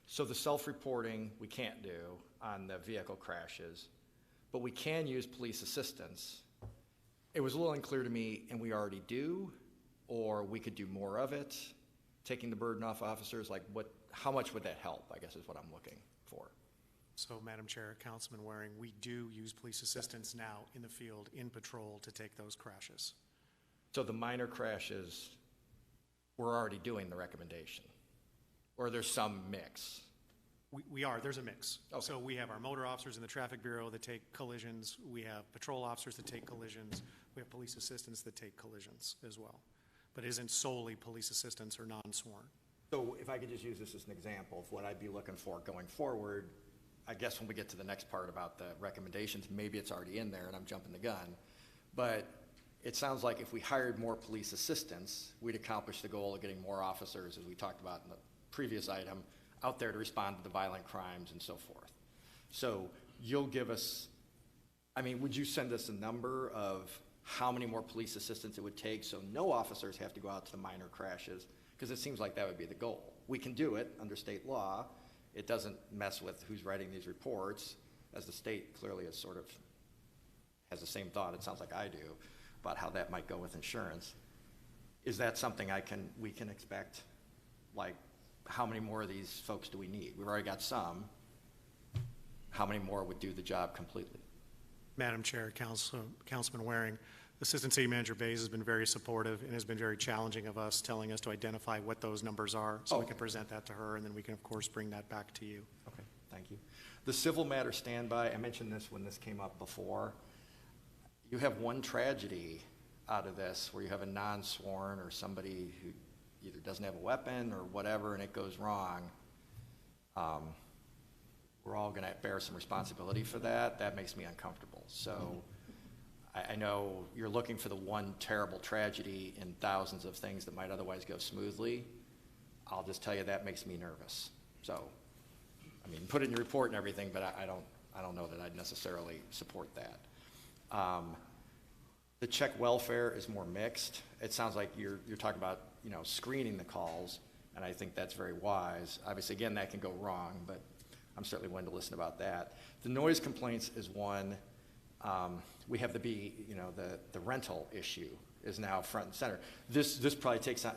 So the self-reporting we can't do on the vehicle crashes, but we can use police assistance. It was a little unclear to me, and we already do, or we could do more of it, taking the burden off officers. Like how much would that help, I guess is what I'm looking for. So, Madam Chair, Councilman Waring, we do use police assistance now in the field, in patrol, to take those crashes. So the minor crashes, we're already doing the recommendation, or there's some mix? There's a mix. Okay. So we have our motor officers in the traffic bureau that take collisions. We have patrol officers that take collisions. We have police assistants that take collisions as well. But it isn't solely police assistants or non-sworn. So if I could just use this as an example of what I'd be looking for going forward, I guess when we get to the next part about the recommendations, maybe it's already in there and I'm jumping the gun. But it sounds like if we hired more police assistants, we'd accomplish the goal of getting more officers, as we talked about in the previous item, out there to respond to the violent crimes and so forth. So you'll give us, would you send us a number of how many more police assistants it would take so no officers have to go out to the minor crashes? Because it seems like that would be the goal. We can do it under state law. It doesn't mess with who's writing these reports, as the state clearly is sort of has the same thought, it sounds like I do, about how that might go with insurance. Is that something we can expect? Like, how many more of these folks do we need? We've already got some. How many more would do the job completely? Madam Chair, Councilman Waring, Assistant City Manager Bays has been very supportive and has been very challenging of us, telling us to identify what those numbers are so we can present that to her, and then we can, of course, bring that back to you. Okay, thank you. The civil matter standby, I mentioned this when this came up before. You have one tragedy out of this where you have a non-sworn or somebody who either doesn't have a weapon or whatever, and it goes wrong. We're all going to bear some responsibility for that. That makes me uncomfortable. So I know you're looking for the one terrible tragedy in thousands of things that might otherwise go smoothly. I'll just tell you that makes me nervous. So, put it in your report and everything, but I don't know that I'd necessarily support that. The check welfare is more mixed. It sounds like you're talking about screening the calls, and I think that's very wise. Obviously, again, that can go wrong, but I'm certainly willing to listen about that. The noise complaints is one. We have the rental issue is now front and center. This probably takes on,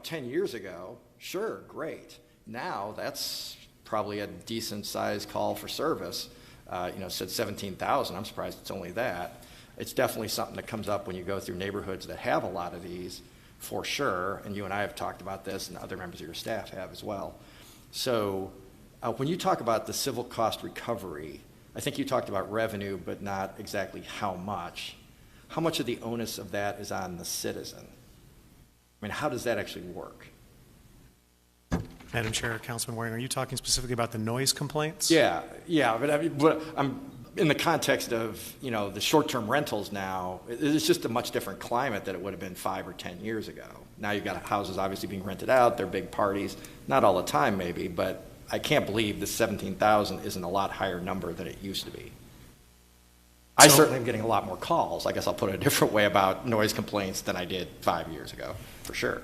10 years ago, sure, great. Now that's probably a decent sized call for service. Said 17,000, I'm surprised it's only that. It's definitely something that comes up when you go through neighborhoods that have a lot of these, for sure, and you and I have talked about this, and other members of your staff have as well. So when you talk about the civil cost recovery, I think you talked about revenue, but not exactly how much. How much of the onus of that is on the citizen? I mean, how does that actually work? Madam Chair, Councilman Waring, are you talking specifically about the noise complaints? Yeah, but I'm in the context of, the short-term rentals now, it's just a much different climate than it would have been 5 or 10 years ago. Now you've got houses obviously being rented out, they're big parties, not all the time maybe, but I can't believe the 17,000 isn't a lot higher number than it used to be. I certainly am getting a lot more calls, I guess I'll put it a different way, about noise complaints than I did 5 years ago, for sure.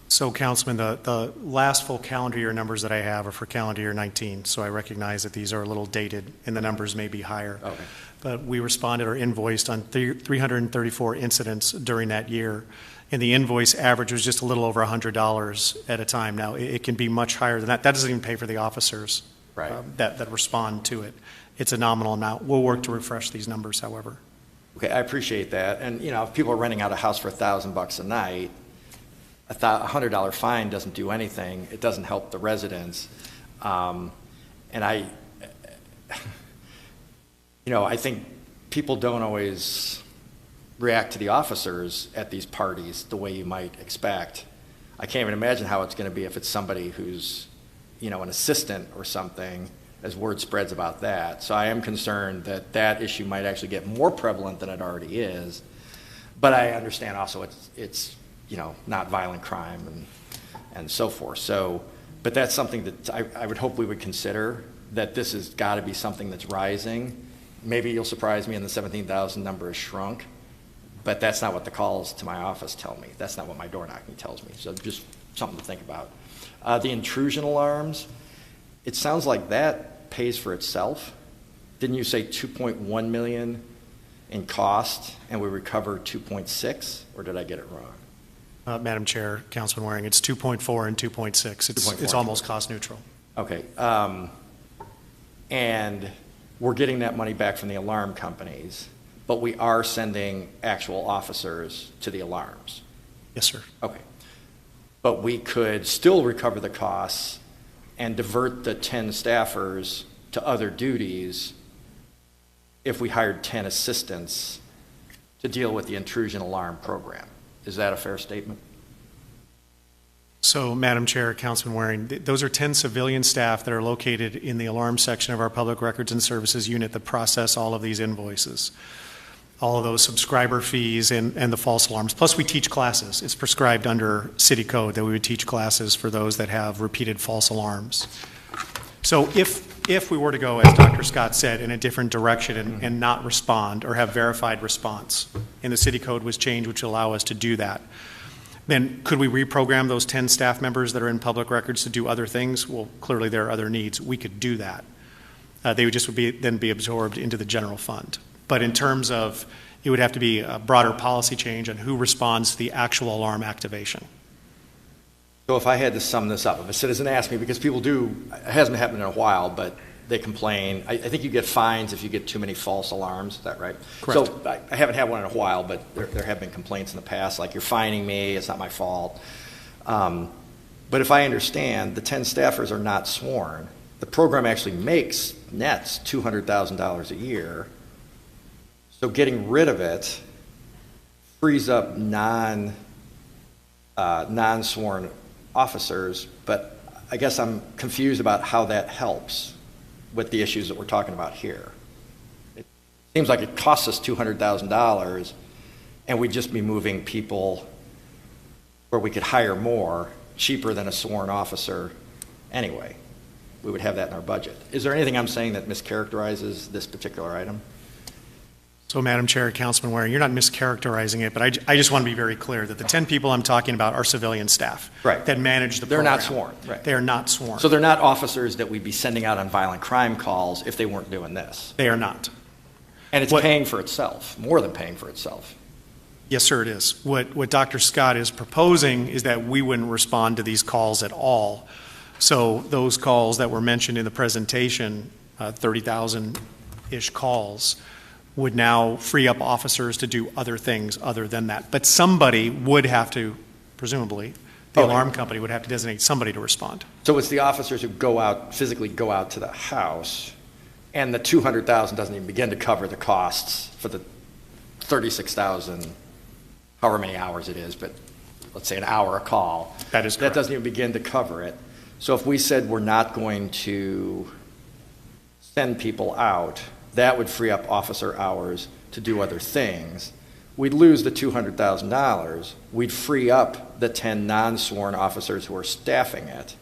So, Councilman, the last full calendar year numbers that I have are for calendar year 19, so I recognize that these are a little dated and the numbers may be higher. Okay. But we responded or invoiced on 334 incidents during that year, and the invoice average was just a little over $100 at a time. Now, it can be much higher than that. That doesn't even pay for the officers right. that respond to it. It's a nominal amount. We'll work to refresh these numbers, however. Okay, I appreciate that. And, if people are renting out a house for $1,000 a night, a $100 fine doesn't do anything. It doesn't help the residents. And I think people don't always react to the officers at these parties the way you might expect. I can't even imagine how it's going to be if it's somebody who's, an assistant or something, as word spreads about that. So I am concerned that that issue might actually get more prevalent than it already is. But I understand also it's not violent crime and so forth. So, but that's something that I would hope we would consider, that this has got to be something that's rising. Maybe you'll surprise me and the 17,000 number has shrunk, but that's not what the calls to my office tell me. That's not what my door knocking tells me. So just something to think about. The intrusion alarms, it sounds like that pays for itself. Didn't you say 2.1 million in cost and we recover 2.6, or did I get it wrong? Madam Chair, Councilman Waring, it's 2.4 and 2.6. It's almost cost neutral. Okay. And we're getting that money back from the alarm companies, but we are sending actual officers to the alarms. Yes, sir. Okay. But we could still recover the costs and divert the 10 staffers to other duties if we hired 10 assistants to deal with the intrusion alarm program. Is that a fair statement? So, Madam Chair, Councilman Waring, those are 10 civilian staff that are located in the alarm section of our Public Records and Services unit that process all of these invoices, all of those subscriber fees and the false alarms. Plus, we teach classes. It's prescribed under city code that we would teach classes for those that have repeated false alarms. So if we were to go, as Dr. Scott said, in a different direction and not respond or have verified response, and the city code was changed, which would allow us to do that, then could we reprogram those 10 staff members that are in public records to do other things? Well, clearly there are other needs. We could do that. They would then be absorbed into the general fund. But in terms of, it would have to be a broader policy change on who responds to the actual alarm activation. So if I had to sum this up, if a citizen asked me, because people do, it hasn't happened in a while, but they complain. I think you get fines if you get too many false alarms. Is that right? Correct. So I haven't had one in a while, but there have been complaints in the past, like you're fining me, it's not my fault. But if I understand, the 10 staffers are not sworn. The program actually makes nets $200,000 a year. So getting rid of it frees up non-sworn officers, but I guess I'm confused about how that helps with the issues that we're talking about here. It seems like it costs us $200,000 and we'd just be moving people where we could hire more, cheaper than a sworn officer anyway. We would have that in our budget. Is there anything I'm saying that mischaracterizes this particular item? So, Madam Chair, Councilman Waring, you're not mischaracterizing it, but I just want to be very clear that the 10 people I'm talking about are civilian staff that manage the program. They're not sworn. Right. They are not sworn. So they're not officers that we'd be sending out on violent crime calls if they weren't doing this. They are not. And it's paying for itself, more than paying for itself. Yes, sir, it is. What Dr. Scott is proposing is that we wouldn't respond to these calls at all. So those calls that were mentioned in the presentation, 30,000-ish calls, would now free up officers to do other things other than that. But somebody would have to, presumably, the alarm company would have to designate somebody to respond. So it's the officers who go out, physically go out to the house, and the $200,000 doesn't even begin to cover the costs for the 36,000, however many hours it is, but let's say an hour a call. That is correct. That doesn't even begin to cover it. So if we said we're not going to send people out, that would free up officer hours to do other things. We'd lose the $200,000. We'd free up the 10 non-sworn officers who are staffing it.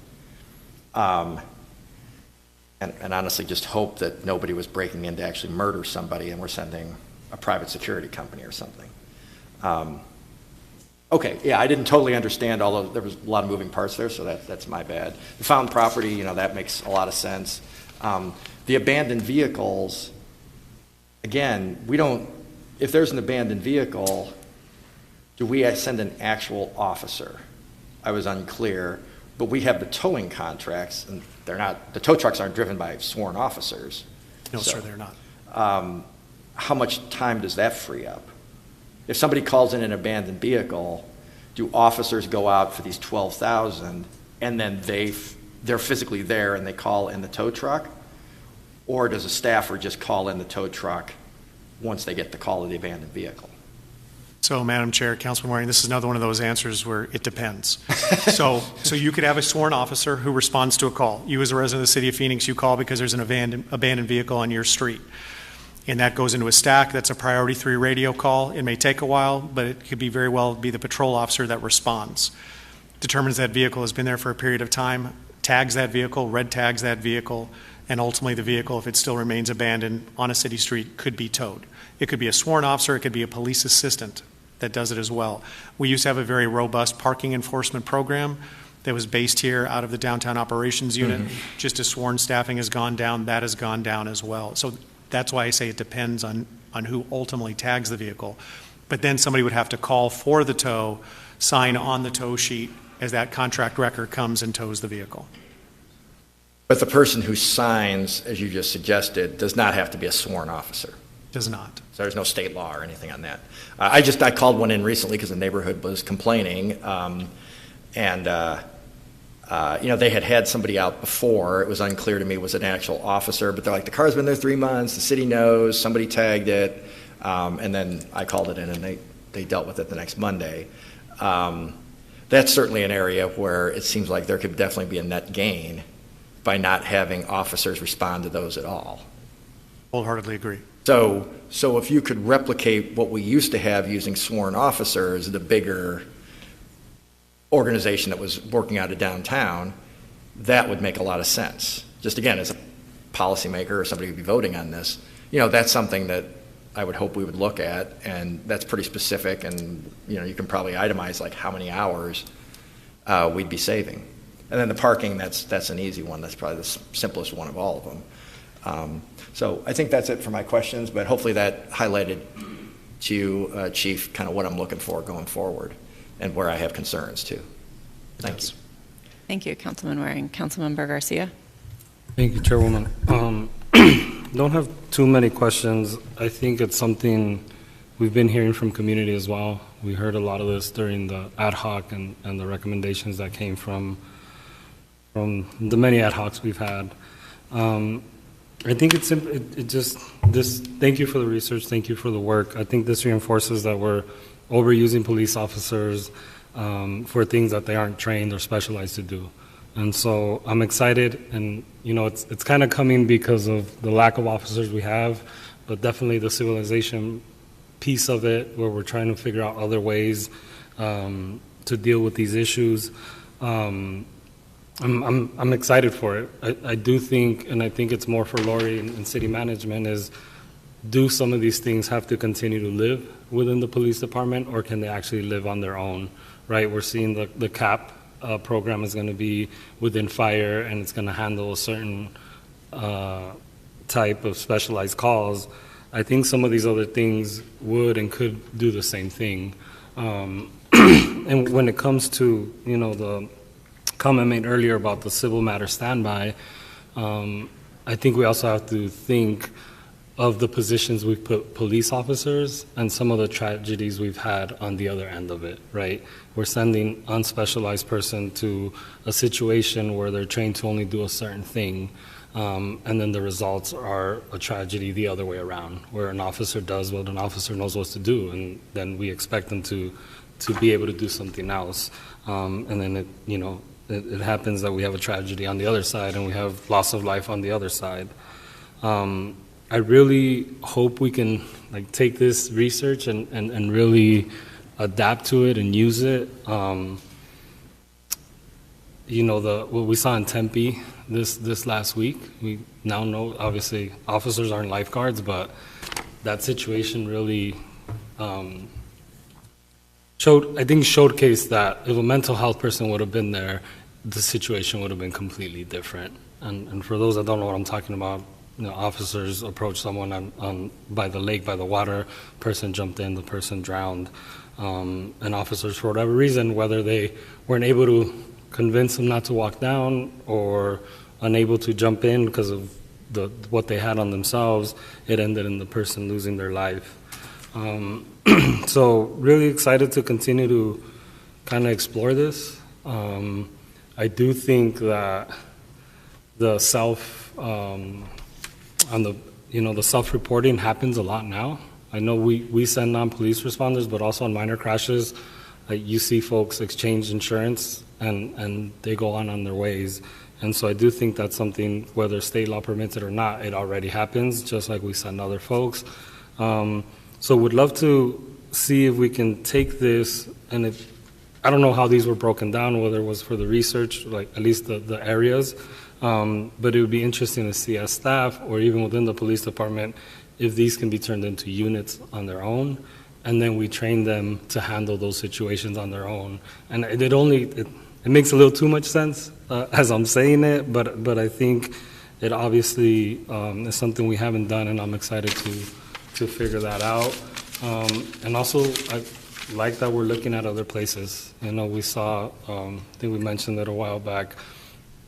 And honestly just hope that nobody was breaking in to actually murder somebody and we're sending a private security company or something. Okay, yeah, I didn't totally understand, although there was a lot of moving parts there, so that's my bad. The found property, that makes a lot of sense. The abandoned vehicles, again, if there's an abandoned vehicle, do we send an actual officer? I was unclear, but we have the towing contracts, and the tow trucks aren't driven by sworn officers. No, sir, they're not. How much time does that free up? If somebody calls in an abandoned vehicle, do officers go out for these 12,000 and then they're physically there and they call in the tow truck? Or does a staffer just call in the tow truck once they get the call of the abandoned vehicle? So, Madam Chair, Councilman Waring, this is another one of those answers where it depends. So you could have a sworn officer who responds to a call. You as a resident of the City of Phoenix, you call because there's an abandoned vehicle on your street. And that goes into a stack. That's a priority 3 radio call. It may take a while, but it could be very well be the patrol officer that responds. Determines that vehicle has been there for a period of time, tags that vehicle, red tags that vehicle, and ultimately the vehicle, if it still remains abandoned on a city street, could be towed. It could be a sworn officer, it could be a police assistant that does it as well. We used to have a very robust parking enforcement program that was based here out of the Downtown Operations Unit. Just as sworn staffing has gone down, that has gone down as well. So that's why I say it depends on who ultimately tags the vehicle. But then somebody would have to call for the tow, sign on the tow sheet as that contract record comes and tows the vehicle. But the person who signs, as you just suggested, does not have to be a sworn officer. Does not. So there's no state law or anything on that. I called one in recently because the neighborhood was complaining, they had somebody out before. It was unclear to me was an actual officer, but they're like, the car's been there 3 months, the city knows, somebody tagged it, and then I called it in and they dealt with it the next Monday. That's certainly an area where it seems like there could definitely be a net gain by not having officers respond to those at all. Wholeheartedly agree. So if you could replicate what we used to have using sworn officers, the bigger organization that was working out of downtown, that would make a lot of sense. Just again, as a policymaker or somebody who'd be voting on this, that's something that I would hope we would look at, and that's pretty specific, and you can probably itemize like how many hours we'd be saving. And then the parking, that's an easy one. That's probably the simplest one of all of them. So I think that's it for my questions, but hopefully that highlighted to you, Chief, kind of what I'm looking for going forward and where I have concerns too. Thank you. Thank you, Councilman Waring. Councilmember Garcia. Thank you, Chairwoman. Don't have too many questions. I think it's something we've been hearing from community as well. We heard a lot of this during the ad hoc and the recommendations that came from the many ad hocs we've had. I think thank you for the research, thank you for the work. I think this reinforces that we're overusing police officers for things that they aren't trained or specialized to do. And so I'm excited, and it's kind of coming because of the lack of officers we have, but definitely the civilization piece of it, where we're trying to figure out other ways to deal with these issues. I'm excited for it. I do think, and I think it's more for Lori and city management, is do some of these things have to continue to live within the police department, or can they actually live on their own, right? We're seeing the CAP program is going to be within fire, and it's going to handle a certain type of specialized calls. I think some of these other things would and could do the same thing. And when it comes to, the comment made earlier about the civil matter standby, I think we also have to think of the positions we've put police officers and some of the tragedies we've had on the other end of it, right? We're sending unspecialized person to a situation where they're trained to only do a certain thing, and then the results are a tragedy the other way around, where an officer does what an officer knows what to do, and then we expect them to be able to do something else. And then it happens that we have a tragedy on the other side, and we have loss of life on the other side. I really hope we can take this research and really adapt to it and use it. What we saw in Tempe this last week, we now know obviously officers aren't lifeguards, but that situation really showcased that if a mental health person would have been there, the situation would have been completely different. And for those that don't know what I'm talking about, officers approached someone by the lake, by the water, person jumped in, the person drowned. And officers, for whatever reason, whether they weren't able to convince them not to walk down or unable to jump in because of what they had on themselves, it ended in the person losing their life. So really excited to continue to kind of explore this. I do think that the the self-reporting happens a lot now. I know we send non-police responders, but also on minor crashes, you see folks exchange insurance and they go on their ways. And so I do think that's something, whether state law permits it or not, it already happens, just like we send other folks. So would love to see if we can take this, and I don't know how these were broken down, whether it was for the research, at least the areas, but it would be interesting to see as staff or even within the police department if these can be turned into units on their own, and then we train them to handle those situations on their own. And it makes a little too much sense as I'm saying it, but I think it obviously is something we haven't done, and I'm excited to figure that out. And also, I like that we're looking at other places. We saw, I think we mentioned it a while back,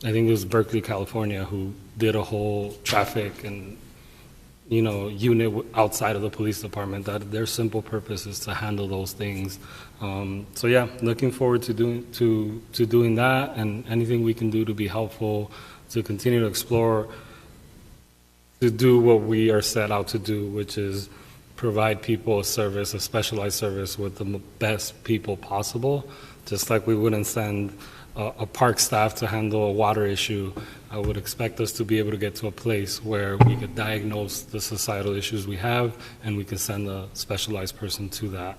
I think it was Berkeley, California, who did a whole traffic and unit outside of the police department. That their simple purpose is to handle those things. So yeah, looking forward to doing that, and anything we can do to be helpful, to continue to explore, to do what we are set out to do, which is provide people a service, a specialized service with the best people possible. Just like we wouldn't send a park staff to handle a water issue, I would expect us to be able to get to a place where we could diagnose the societal issues we have, and we can send a specialized person to that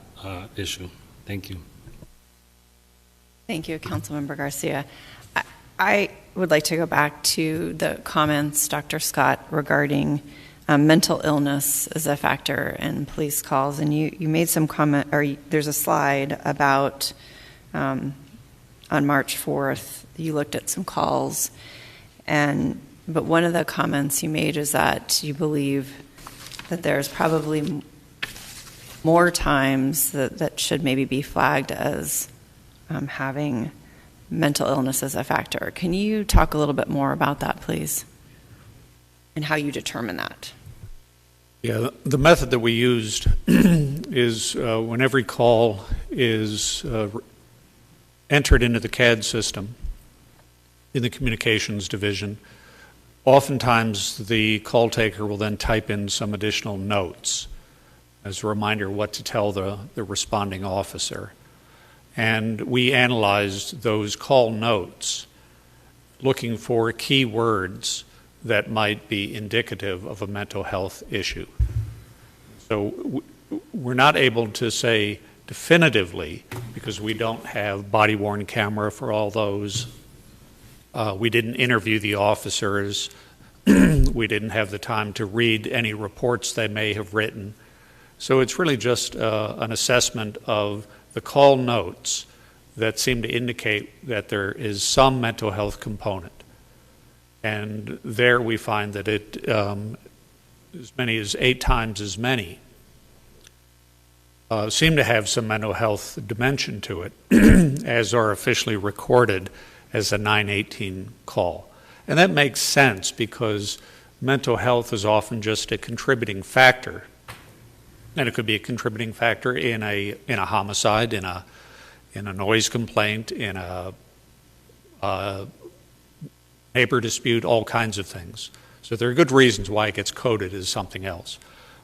issue. Thank you. Thank you, Councilmember Garcia. I would like to go back to the comments, Dr. Scott, regarding mental illness as a factor in police calls. And you made some comment, or there's a slide about on March 4th, you looked at some calls, but one of the comments you made is that you believe that there's probably more times that should maybe be flagged as having mental illness as a factor. Can you talk a little bit more about that, please, and how you determine that? Yeah, the method that we used is when every call is entered into the CAD system in the communications division, oftentimes the call taker will then type in some additional notes as a reminder what to tell the responding officer. And we analyzed those call notes looking for key words that might be indicative of a mental health issue. So we're not able to say definitively, because we don't have body-worn camera for all those. We didn't interview the officers. We didn't have the time to read any reports they may have written. So it's really just an assessment of the call notes that seem to indicate that there is some mental health component. And there we find that as many as 8 times as many, seem to have some mental health dimension to it, as are officially recorded as a 918 call. And that makes sense because mental health is often just a contributing factor. And it could be a contributing factor in a homicide, in a noise complaint, in a neighbor dispute, all kinds of things. So there are good reasons why it gets coded as something else.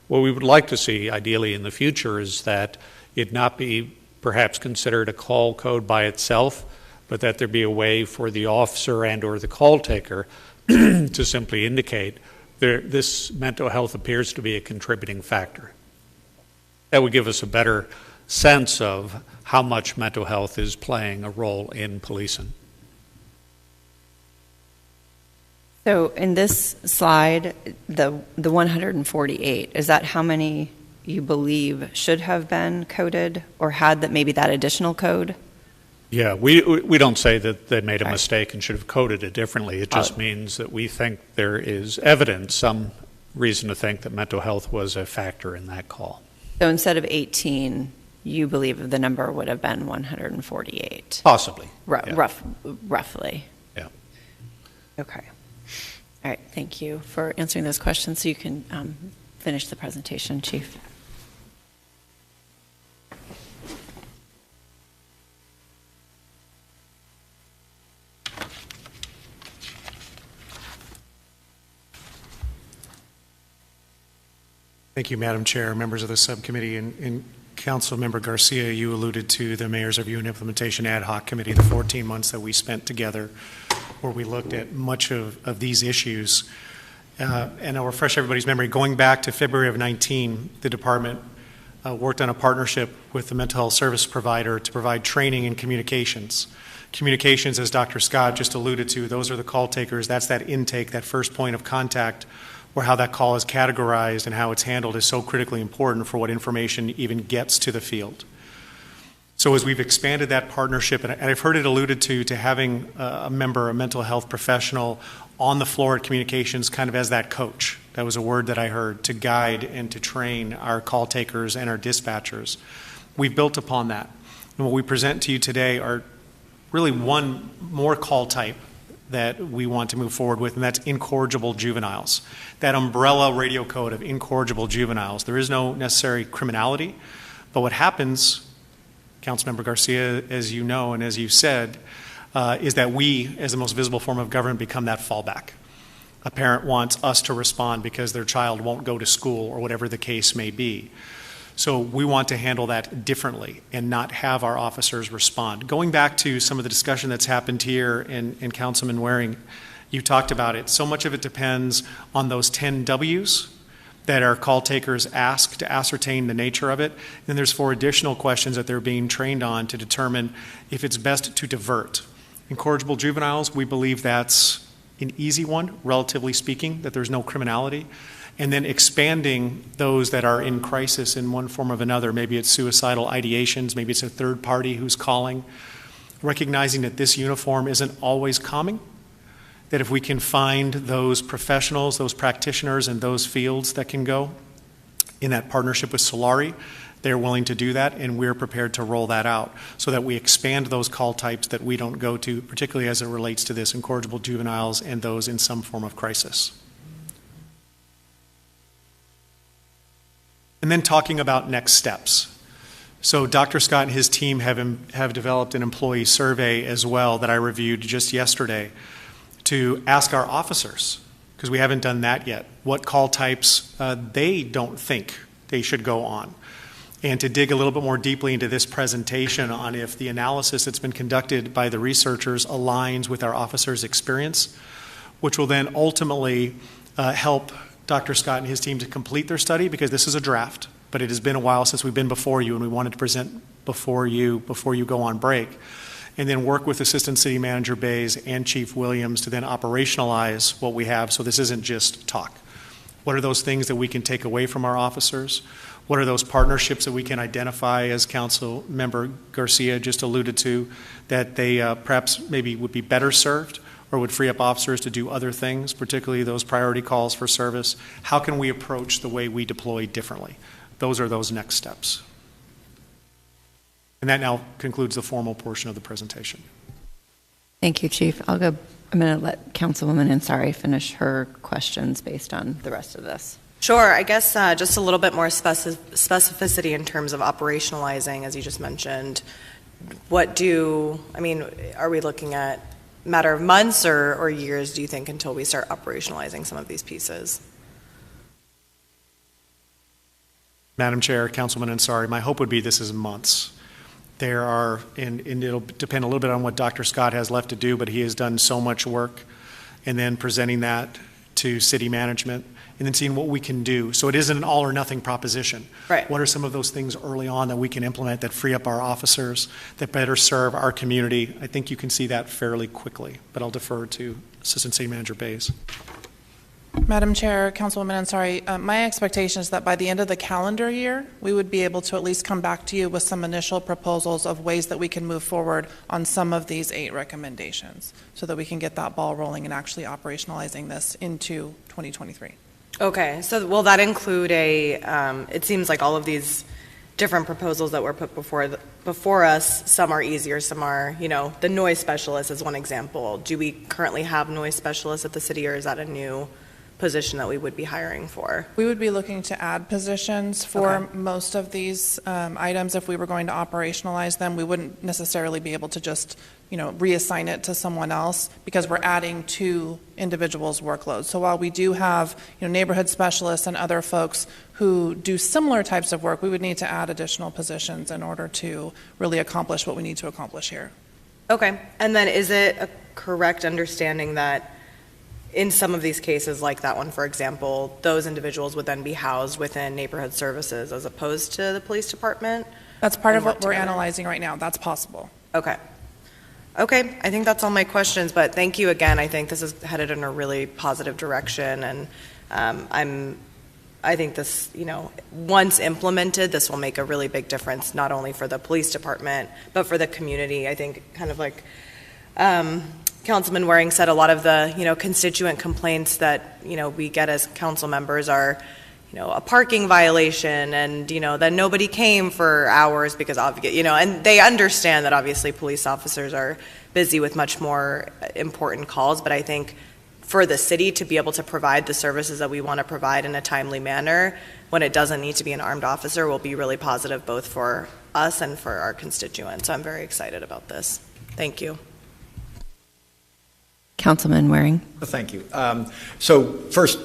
What we would like to see, ideally in the future, is that it not be perhaps considered a call code by itself, but that there be a way for the officer and or the call taker to simply indicate this mental health appears to be a contributing factor. That would give us a better sense of how much mental health is playing a role in policing. So in this slide, the 148, is that how many you believe should have been coded or had that maybe that additional code? Yeah, we don't say that they made a mistake and should have coded it differently. It just means that we think there is evidence, some reason to think that mental health was a factor in that call. So instead of 18, you believe the number would have been 148? Possibly. Yeah. Roughly. Yeah. Okay. All right, thank you for answering those questions. So you can finish the presentation, Chief. Thank you, Madam Chair, members of the subcommittee, and Councilmember Garcia, you alluded to the Mayor's Review and Implementation Ad Hoc Committee, the 14 months that we spent together, where we looked at much of these issues. And I'll refresh everybody's memory. Going back to February of 19, the department worked on a partnership with the mental health service provider to provide training in communications. Communications, as Dr. Scott just alluded to, those are the call takers. That's that intake, that first point of contact, where how that call is categorized and how it's handled is so critically important for what information even gets to the field. So as we've expanded that partnership, and I've heard it alluded to having a member, a mental health professional on the floor at communications kind of as that coach. That was a word that I heard, to guide and to train our call takers and our dispatchers. We've built upon that. And what we present to you today are really one more call type that we want to move forward with, and that's incorrigible juveniles. That umbrella radio code of incorrigible juveniles. There is no necessary criminality, but what happens, Councilmember Garcia, as you know and as you said, is that we, as the most visible form of government, become that fallback. A parent wants us to respond because their child won't go to school or whatever the case may be. So we want to handle that differently and not have our officers respond. Going back to some of the discussion that's happened here, and Councilman Waring, you talked about it. So much of it depends on those 10 W's that our call takers ask to ascertain the nature of it. Then there's 4 additional questions that they're being trained on to determine if it's best to divert. Incorrigible juveniles, we believe that's an easy one, relatively speaking, that there's no criminality. And then expanding those that are in crisis in one form or another. Maybe it's suicidal ideations, maybe it's a third party who's calling. Recognizing that this uniform isn't always calming, that if we can find those professionals, those practitioners in those fields that can go in that partnership with Solari, they're willing to do that, and we're prepared to roll that out so that we expand those call types that we don't go to, particularly as it relates to this incorrigible juveniles and those in some form of crisis. And then talking about next steps. So Dr. Scott and his team have developed an employee survey as well that I reviewed just yesterday to ask our officers, because we haven't done that yet, what call types they don't think they should go on. And to dig a little bit more deeply into this presentation on if the analysis that's been conducted by the researchers aligns with our officers' experience, which will then ultimately help Dr. Scott and his team to complete their study, because this is a draft, but it has been a while since we've been before you, and we wanted to present before you go on break, and then work with Assistant City Manager Bays and Chief Williams to then operationalize what we have, so this isn't just talk. What are those things that we can take away from our officers? What are those partnerships that we can identify, as Council Member Garcia just alluded to, that they perhaps maybe would be better served or would free up officers to do other things, particularly those priority calls for service? How can we approach the way we deploy differently? Those are those next steps. And that now concludes the formal portion of the presentation. Thank you, Chief. I'm going to let Councilwoman Ansari finish her questions based on the rest of this. Sure. I guess just a little bit more specificity in terms of operationalizing, as you just mentioned. Are we looking at a matter of months or years, do you think, until we start operationalizing some of these pieces? Madam Chair, Councilman Ansari, my hope would be this is months. There are, and it'll depend a little bit on what Dr. Scott has left to do, but he has done so much work, and then presenting that to city management, and then seeing what we can do. So it isn't an all or nothing proposition. Right. What are some of those things early on that we can implement that free up our officers, that better serve our community? I think you can see that fairly quickly, but I'll defer to Assistant City Manager Bays. Madam Chair, Councilwoman Ansari, my expectation is that by the end of the calendar year, we would be able to at least come back to you with some initial proposals of ways that we can move forward on some of these 8 recommendations so that we can get that ball rolling and actually operationalizing this into 2023. Okay, so will that include it seems like all of these different proposals that were put before us, some are easier, some are, the noise specialist is one example. Do we currently have noise specialists at the city, or is that a new position that we would be hiring for? We would be looking to add positions for most of these items. If we were going to operationalize them, we wouldn't necessarily be able to just reassign it to someone else, because we're adding to individuals' workloads. So while we do have neighborhood specialists and other folks who do similar types of work, we would need to add additional positions in order to really accomplish what we need to accomplish here. Okay, and then is it a correct understanding that in some of these cases, like that one, for example, those individuals would then be housed within neighborhood services as opposed to the police department? That's part of what we're analyzing right now. That's possible. Okay. Okay, I think that's all my questions, but thank you again. I think this is headed in a really positive direction, and I think this, once implemented, this will make a really big difference, not only for the police department, but for the community. I think kind of like Councilman Waring said, a lot of the, constituent complaints that, we get as council members are, a parking violation, and, then nobody came for hours because, and they understand that obviously police officers are busy with much more important calls, but I think for the city to be able to provide the services that we want to provide in a timely manner, when it doesn't need to be an armed officer, will be really positive both for us and for our constituents. So I'm very excited about this. Thank you. Councilman Waring. Thank you. So first,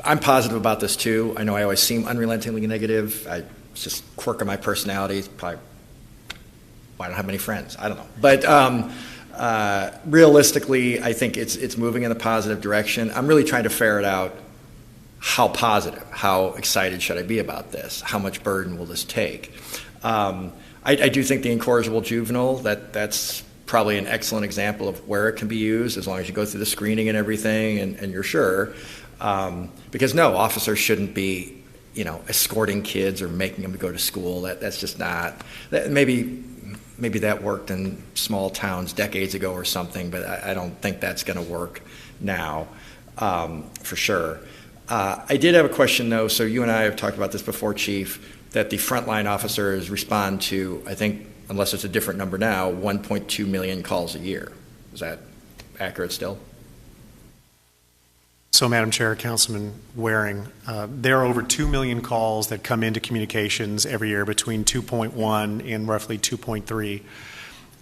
I'm positive about this too. I know I always seem unrelentingly negative. It's just a quirk of my personality. Probably why I don't have many friends. I don't know. But realistically, I think it's moving in a positive direction. I'm really trying to ferret out how positive, how excited should I be about this? How much burden will this take? I do think the incorrigible juvenile, that's probably an excellent example of where it can be used, as long as you go through the screening and everything and you're sure. Because no, officers shouldn't be, escorting kids or making them go to school. That's just not, maybe that worked in small towns decades ago or something, but I don't think that's going to work now, for sure. I did have a question though, so you and I have talked about this before, Chief, that the frontline officers respond to, I think, unless it's a different number now, 1.2 million calls a year. Is that accurate still? So, Madam Chair, Councilman Waring, there are over 2 million calls that come into communications every year, between 2.1 and roughly 2.3.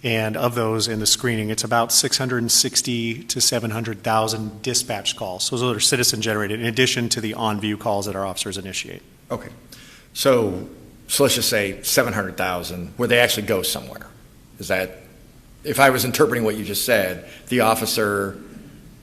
And of those in the screening, it's about 660 to 700,000 dispatch calls. So those are citizen generated, in addition to the on-view calls that our officers initiate. Okay. So let's just say 700,000, where they actually go somewhere. Is that, if I was interpreting what you just said, the officer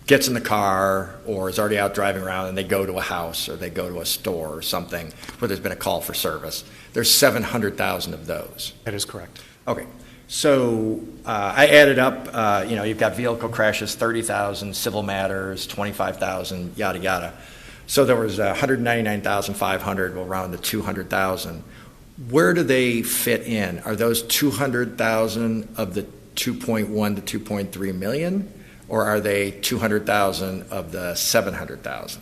gets in the car or is already out driving around and they go to a house or they go to a store or something where there's been a call for service. There's 700,000 of those. That is correct. Okay. So I added up, you've got vehicle crashes, 30,000, civil matters, 25,000, yada, yada. So there was 199,500, we'll round to 200,000. Where do they fit in? Are those 200,000 of the 2.1 to 2.3 million? or are they 200,000 of the 700,000?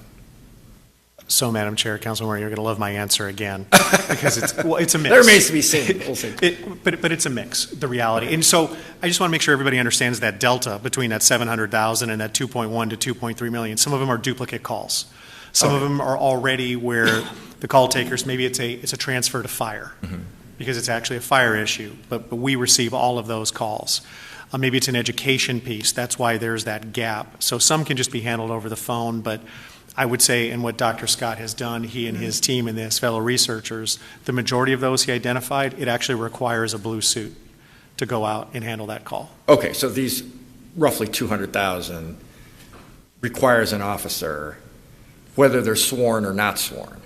So, Madam Chair, Councilwoman, you're going to love my answer again, because it's a mix. There remains to be seen. We'll see. But it's a mix, the reality. And so I just want to make sure everybody understands that delta between that 700,000 and that 2.1 to 2.3 million. Some of them are duplicate calls. Some of them are already where the call takers, maybe it's a transfer to fire, because it's actually a fire issue, but we receive all of those calls. Maybe it's an education piece. That's why there's that gap. So some can just be handled over the phone, but I would say, in what Dr. Scott has done, he and his team and his fellow researchers, the majority of those he identified, it actually requires a blue suit to go out and handle that call. Okay, so these roughly 200,000 requires an officer, whether they're sworn or not sworn.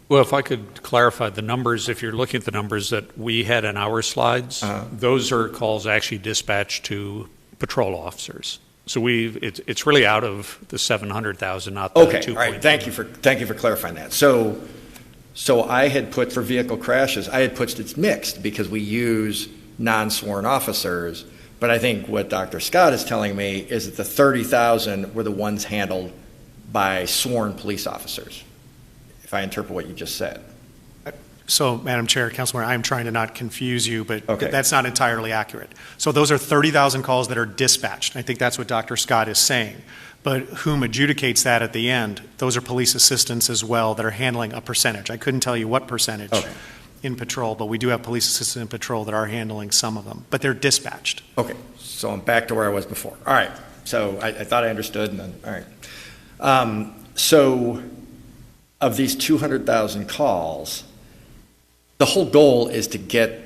Well, if I could clarify the numbers, if you're looking at the numbers that we had in our slides, those are calls actually dispatched to patrol officers. So it's really out of the 700,000, not the 2.2. Okay, all right. Thank you for clarifying that. So I had put for vehicle crashes, I had put it's mixed because we use non-sworn officers. But I think what Dr. Scott is telling me is that the 30,000 were the ones handled by sworn police officers, if I interpret what you just said. So, Madam Chair, Councilman, I am trying to not confuse you, but Okay. that's not entirely accurate. So those are 30,000 calls that are dispatched. I think that's what Dr. Scott is saying. But whom adjudicates that at the end, those are police assistants as well that are handling a percentage. I couldn't tell you what percentage in patrol, but we do have police assistants in patrol that are handling some of them. But they're dispatched. Okay, so I'm back to where I was before. All right, so I thought I understood, and then, all right. So of these 200,000 calls, the whole goal is to get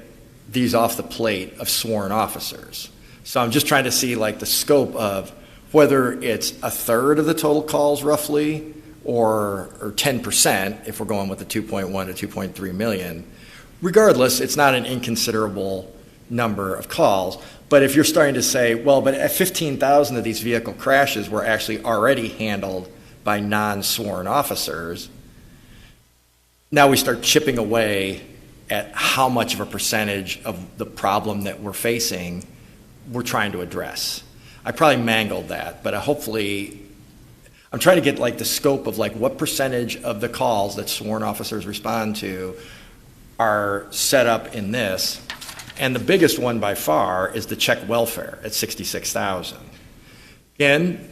these off the plate of sworn officers. So I'm just trying to see like the scope of whether it's a third of the total calls roughly, or 10% if we're going with the 2.1 to 2.3 million. Regardless, it's not an inconsiderable number of calls. But if you're starting to say, well, but at 15,000 of these vehicle crashes were actually already handled by non-sworn officers, now we start chipping away at how much of a percentage of the problem that we're facing we're trying to address. I probably mangled that, but hopefully I'm trying to get like the scope of like what percentage of the calls that sworn officers respond to are set up in this. And the biggest one by far is the check welfare at 66,000. Again,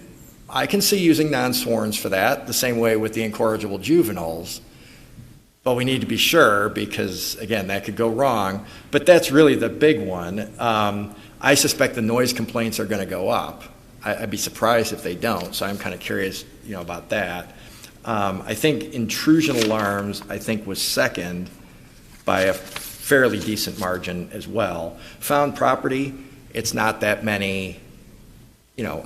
I can see using non-sworns for that, the same way with the incorrigible juveniles. But we need to be sure because, again, that could go wrong. But that's really the big one. I suspect the noise complaints are going to go up. I'd be surprised if they don't, so I'm kind of curious, about that. I think intrusion alarms, was second by a fairly decent margin as well. Found property, it's not that many,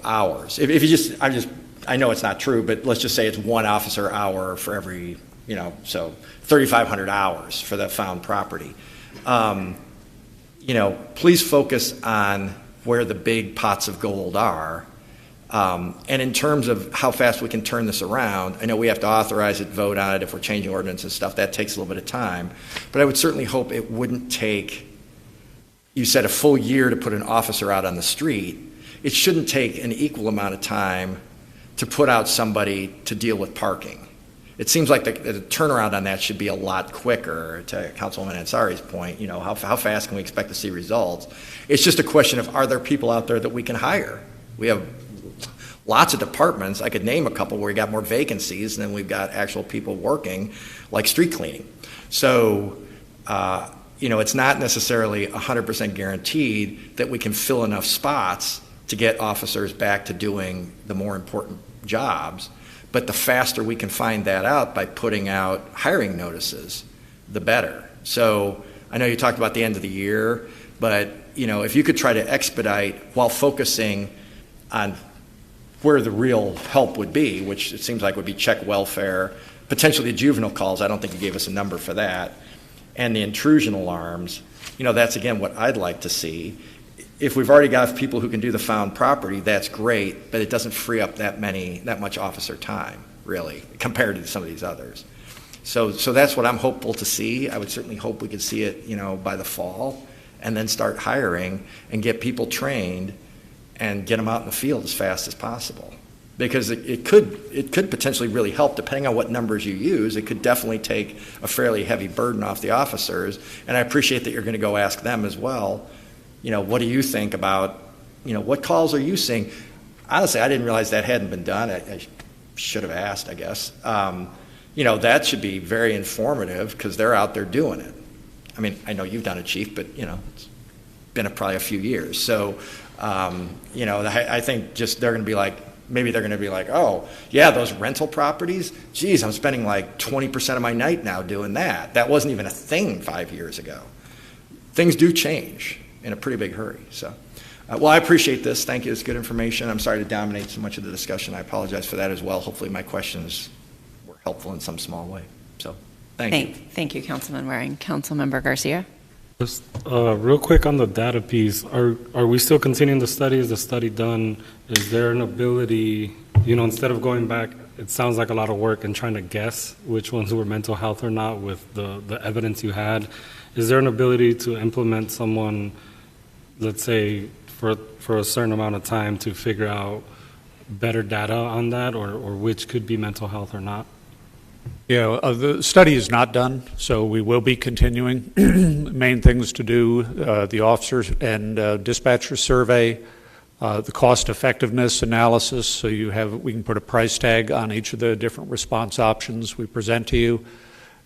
hours. If you just, I know it's not true, but let's just say it's 1 officer hour for every, so 3,500 hours for the found property. Please focus on where the big pots of gold are. And in terms of how fast we can turn this around, I know we have to authorize it, vote on it if we're changing ordinance and stuff. That takes a little bit of time. But I would certainly hope it wouldn't take, you said a full year to put an officer out on the street. It shouldn't take an equal amount of time to put out somebody to deal with parking. It seems like the turnaround on that should be a lot quicker, to Councilwoman Ansari's point. How fast can we expect to see results? It's just a question of, are there people out there that we can hire? We have lots of departments. I could name a couple where we got more vacancies than we've got actual people working, like street cleaning. So, it's not necessarily 100% guaranteed that we can fill enough spots to get officers back to doing the more important jobs. But the faster we can find that out by putting out hiring notices, the better. So I know you talked about the end of the year, but if you could try to expedite while focusing on where the real help would be, which it seems like would be check welfare, potentially juvenile calls. I don't think you gave us a number for that. And the intrusion alarms, that's again what I'd like to see. If we've already got people who can do the found property, that's great, but it doesn't free up that much officer time, really, compared to some of these others. So that's what I'm hopeful to see. I would certainly hope we could see it, by the fall, and then start hiring and get people trained and get them out in the field as fast as possible. Because it could potentially really help, depending on what numbers you use. It could definitely take a fairly heavy burden off the officers. And I appreciate that you're going to go ask them as well, what do you think about, what calls are you seeing? Honestly, I didn't realize that hadn't been done. I should have asked, I guess. That should be very informative because they're out there doing it. I mean, I know you've done it, Chief, but, it's been probably a few years. So, I think just they're going to be like, maybe they're going to be like, oh, yeah, those rental properties, geez, I'm spending like 20% of my night now doing that. That wasn't even a thing 5 years ago. Things do change in a pretty big hurry. So, well, I appreciate this. Thank you. It's good information. I'm sorry to dominate so much of the discussion. I apologize for that as well. Hopefully my questions were helpful in some small way. So, thank you. Thank you, Councilman Waring. Councilmember Garcia. Just real quick on the data piece, are we still continuing the study? Is the study done? Is there an ability, instead of going back, it sounds like a lot of work and trying to guess which ones were mental health or not with the evidence you had. Is there an ability to implement someone, let's say, for a certain amount of time to figure out better data on that or which could be mental health or not? Yeah, the study is not done, so we will be continuing. Main things to do, the officers and dispatcher survey, the cost effectiveness analysis, so we can put a price tag on each of the different response options we present to you.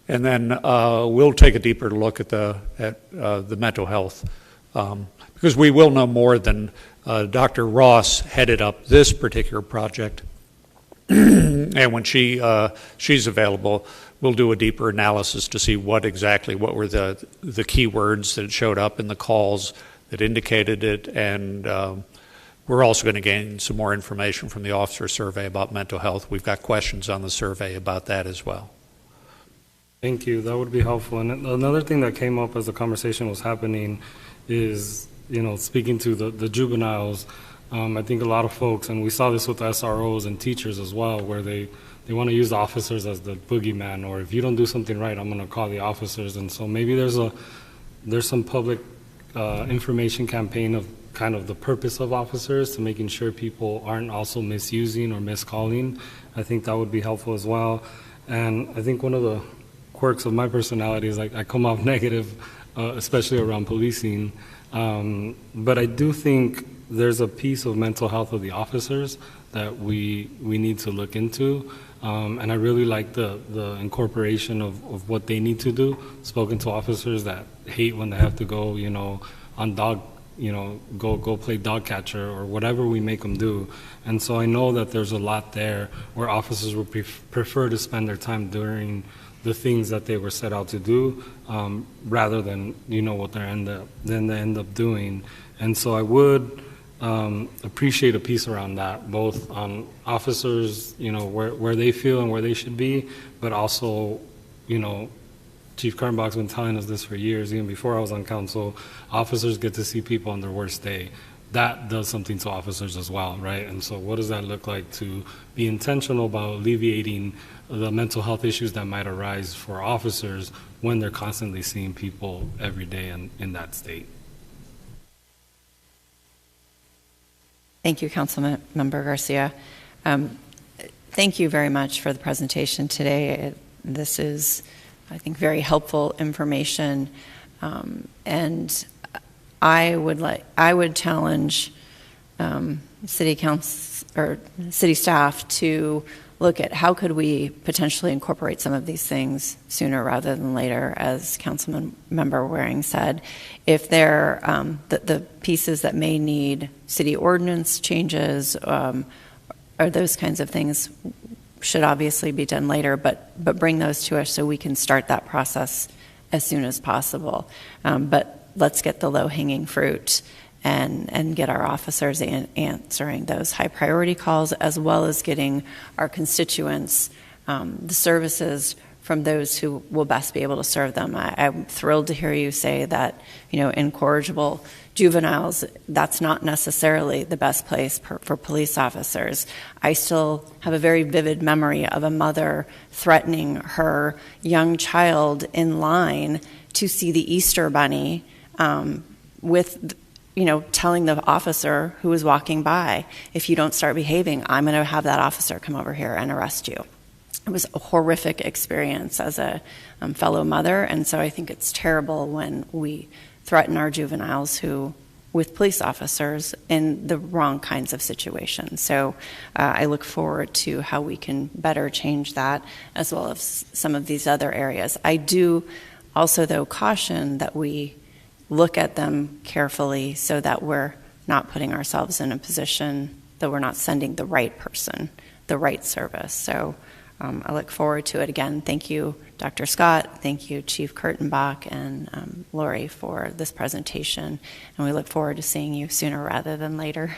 And then we'll take a deeper look at the mental health, because we will know more than Dr. Ross headed up this particular project. And when she's available, we'll do a deeper analysis to see what were the keywords that showed up in the calls that indicated it, and we're also going to gain some more information from the officer survey about mental health. We've got questions on the survey about that as well. Thank you. That would be helpful. And another thing that came up as the conversation was happening is, speaking to the juveniles. I think a lot of folks, and we saw this with SROs and teachers as well, where they want to use the officers as the boogeyman, or if you don't do something right, I'm going to call the officers. And so maybe there's some public information campaign of kind of the purpose of officers to making sure people aren't also misusing or miscalling. I think that would be helpful as well. And I think one of the quirks of my personality is like I come off negative, especially around policing. But I do think there's a piece of mental health of the officers that we need to look into. And I really like the incorporation of what they need to do. Spoken to officers that hate when they have to go, on go play dog catcher or whatever we make them do. And so I know that there's a lot there where officers would prefer to spend their time doing the things that they were set out to do, rather than, what they end up doing. And so I would appreciate a piece around that, both on officers, where they feel and where they should be, but also, Chief Kernbach's been telling us this for years, even before I was on council. Officers get to see people on their worst day. That does something to officers as well, right? And so what does that look like to be intentional about alleviating the mental health issues that might arise for officers when they're constantly seeing people every day in that state? Thank you, Councilmember Garcia. Thank you very much for the presentation today. This is, I think, very helpful information, and I would challenge city council or city staff to look at how could we potentially incorporate some of these things sooner rather than later, as Councilmember Waring said. If they're the pieces that may need city ordinance changes, or those kinds of things, should obviously be done later, but bring those to us so we can start that process as soon as possible. But let's get the low-hanging fruit and get our officers answering those high priority calls, as well as getting our constituents the services from those who will best be able to serve them. I'm thrilled to hear you say that, incorrigible juveniles, that's not necessarily the best place for police officers. I still have a very vivid memory of a mother threatening her young child in line to see the Easter Bunny with telling the officer who was walking by, if you don't start behaving, I'm going to have that officer come over here and arrest you. It was a horrific experience as a fellow mother, and so I think it's terrible when we threaten our juveniles with police officers in the wrong kinds of situations. So I look forward to how we can better change that, as well as some of these other areas. I do also, though, caution that we look at them carefully so that we're not putting ourselves in a position that we're not sending the right person, the right service. So I look forward to it. Again, thank you, Dr. Scott. Thank you, Chief Kurtenbach and Lori, for this presentation. And we look forward to seeing you sooner rather than later.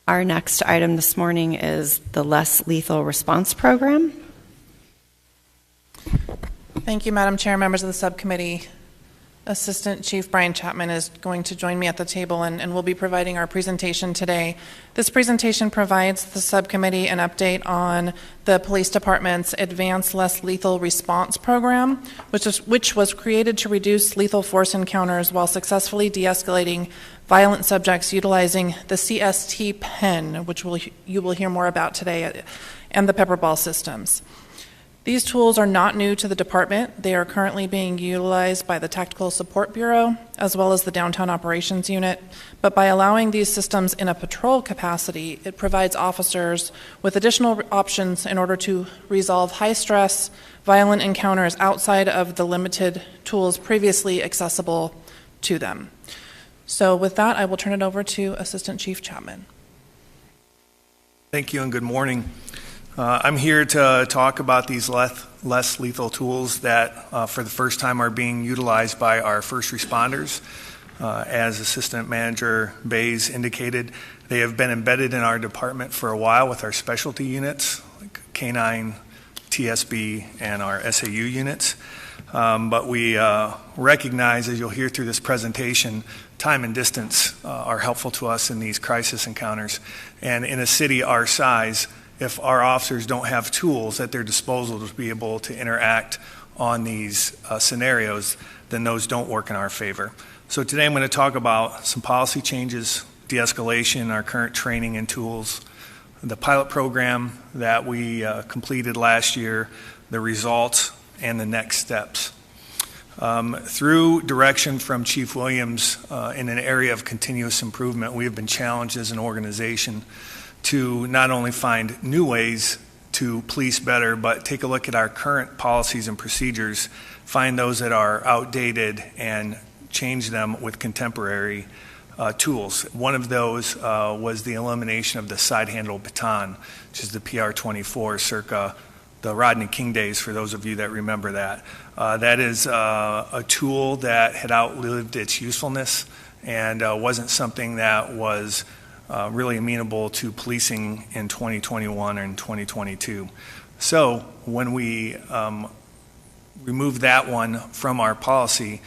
Our next item this morning is the Less Lethal Response Program. Thank you, Madam Chair, members of the subcommittee. Assistant Chief Brian Chapman is going to join me at the table and will be providing our presentation today. This presentation provides the subcommittee an update on the police department's Advanced Less Lethal Response Program, which was created to reduce lethal force encounters while successfully de-escalating violent subjects utilizing the CST pen, which you will hear more about today, and the pepper ball systems. These tools are not new to the department. They are currently being utilized by the Tactical Support Bureau as well as the Downtown Operations Unit. But by allowing these systems in a patrol capacity, it provides officers with additional options in order to resolve high-stress, violent encounters outside of the limited tools previously accessible to them. So with that, I will turn it over to Assistant Chief Chapman. Thank you and good morning. I'm here to talk about these less lethal tools that for the first time are being utilized by our first responders. As Assistant Manager Bays indicated, they have been embedded in our department for a while with our specialty units, like K9, TSB, and our SAU units. But we recognize, as you'll hear through this presentation, time and distance are helpful to us in these crisis encounters. And in a city our size, if our officers don't have tools at their disposal to be able to interact on these scenarios, then those don't work in our favor. So today I'm going to talk about some policy changes, de-escalation, our current training and tools, the pilot program that we completed last year, the results, and the next steps. Through direction from Chief Williams in an area of continuous improvement, we have been challenged as an organization to not only find new ways to police better, but take a look at our current policies and procedures, find those that are outdated, and change them with contemporary tools. One of those was the elimination of the side-handle baton, which is the PR-24 circa the Rodney King days, for those of you that remember that. That is a tool that had outlived its usefulness and wasn't something that was really amenable to policing in 2021 and 2022. So when we remove that one from our policy,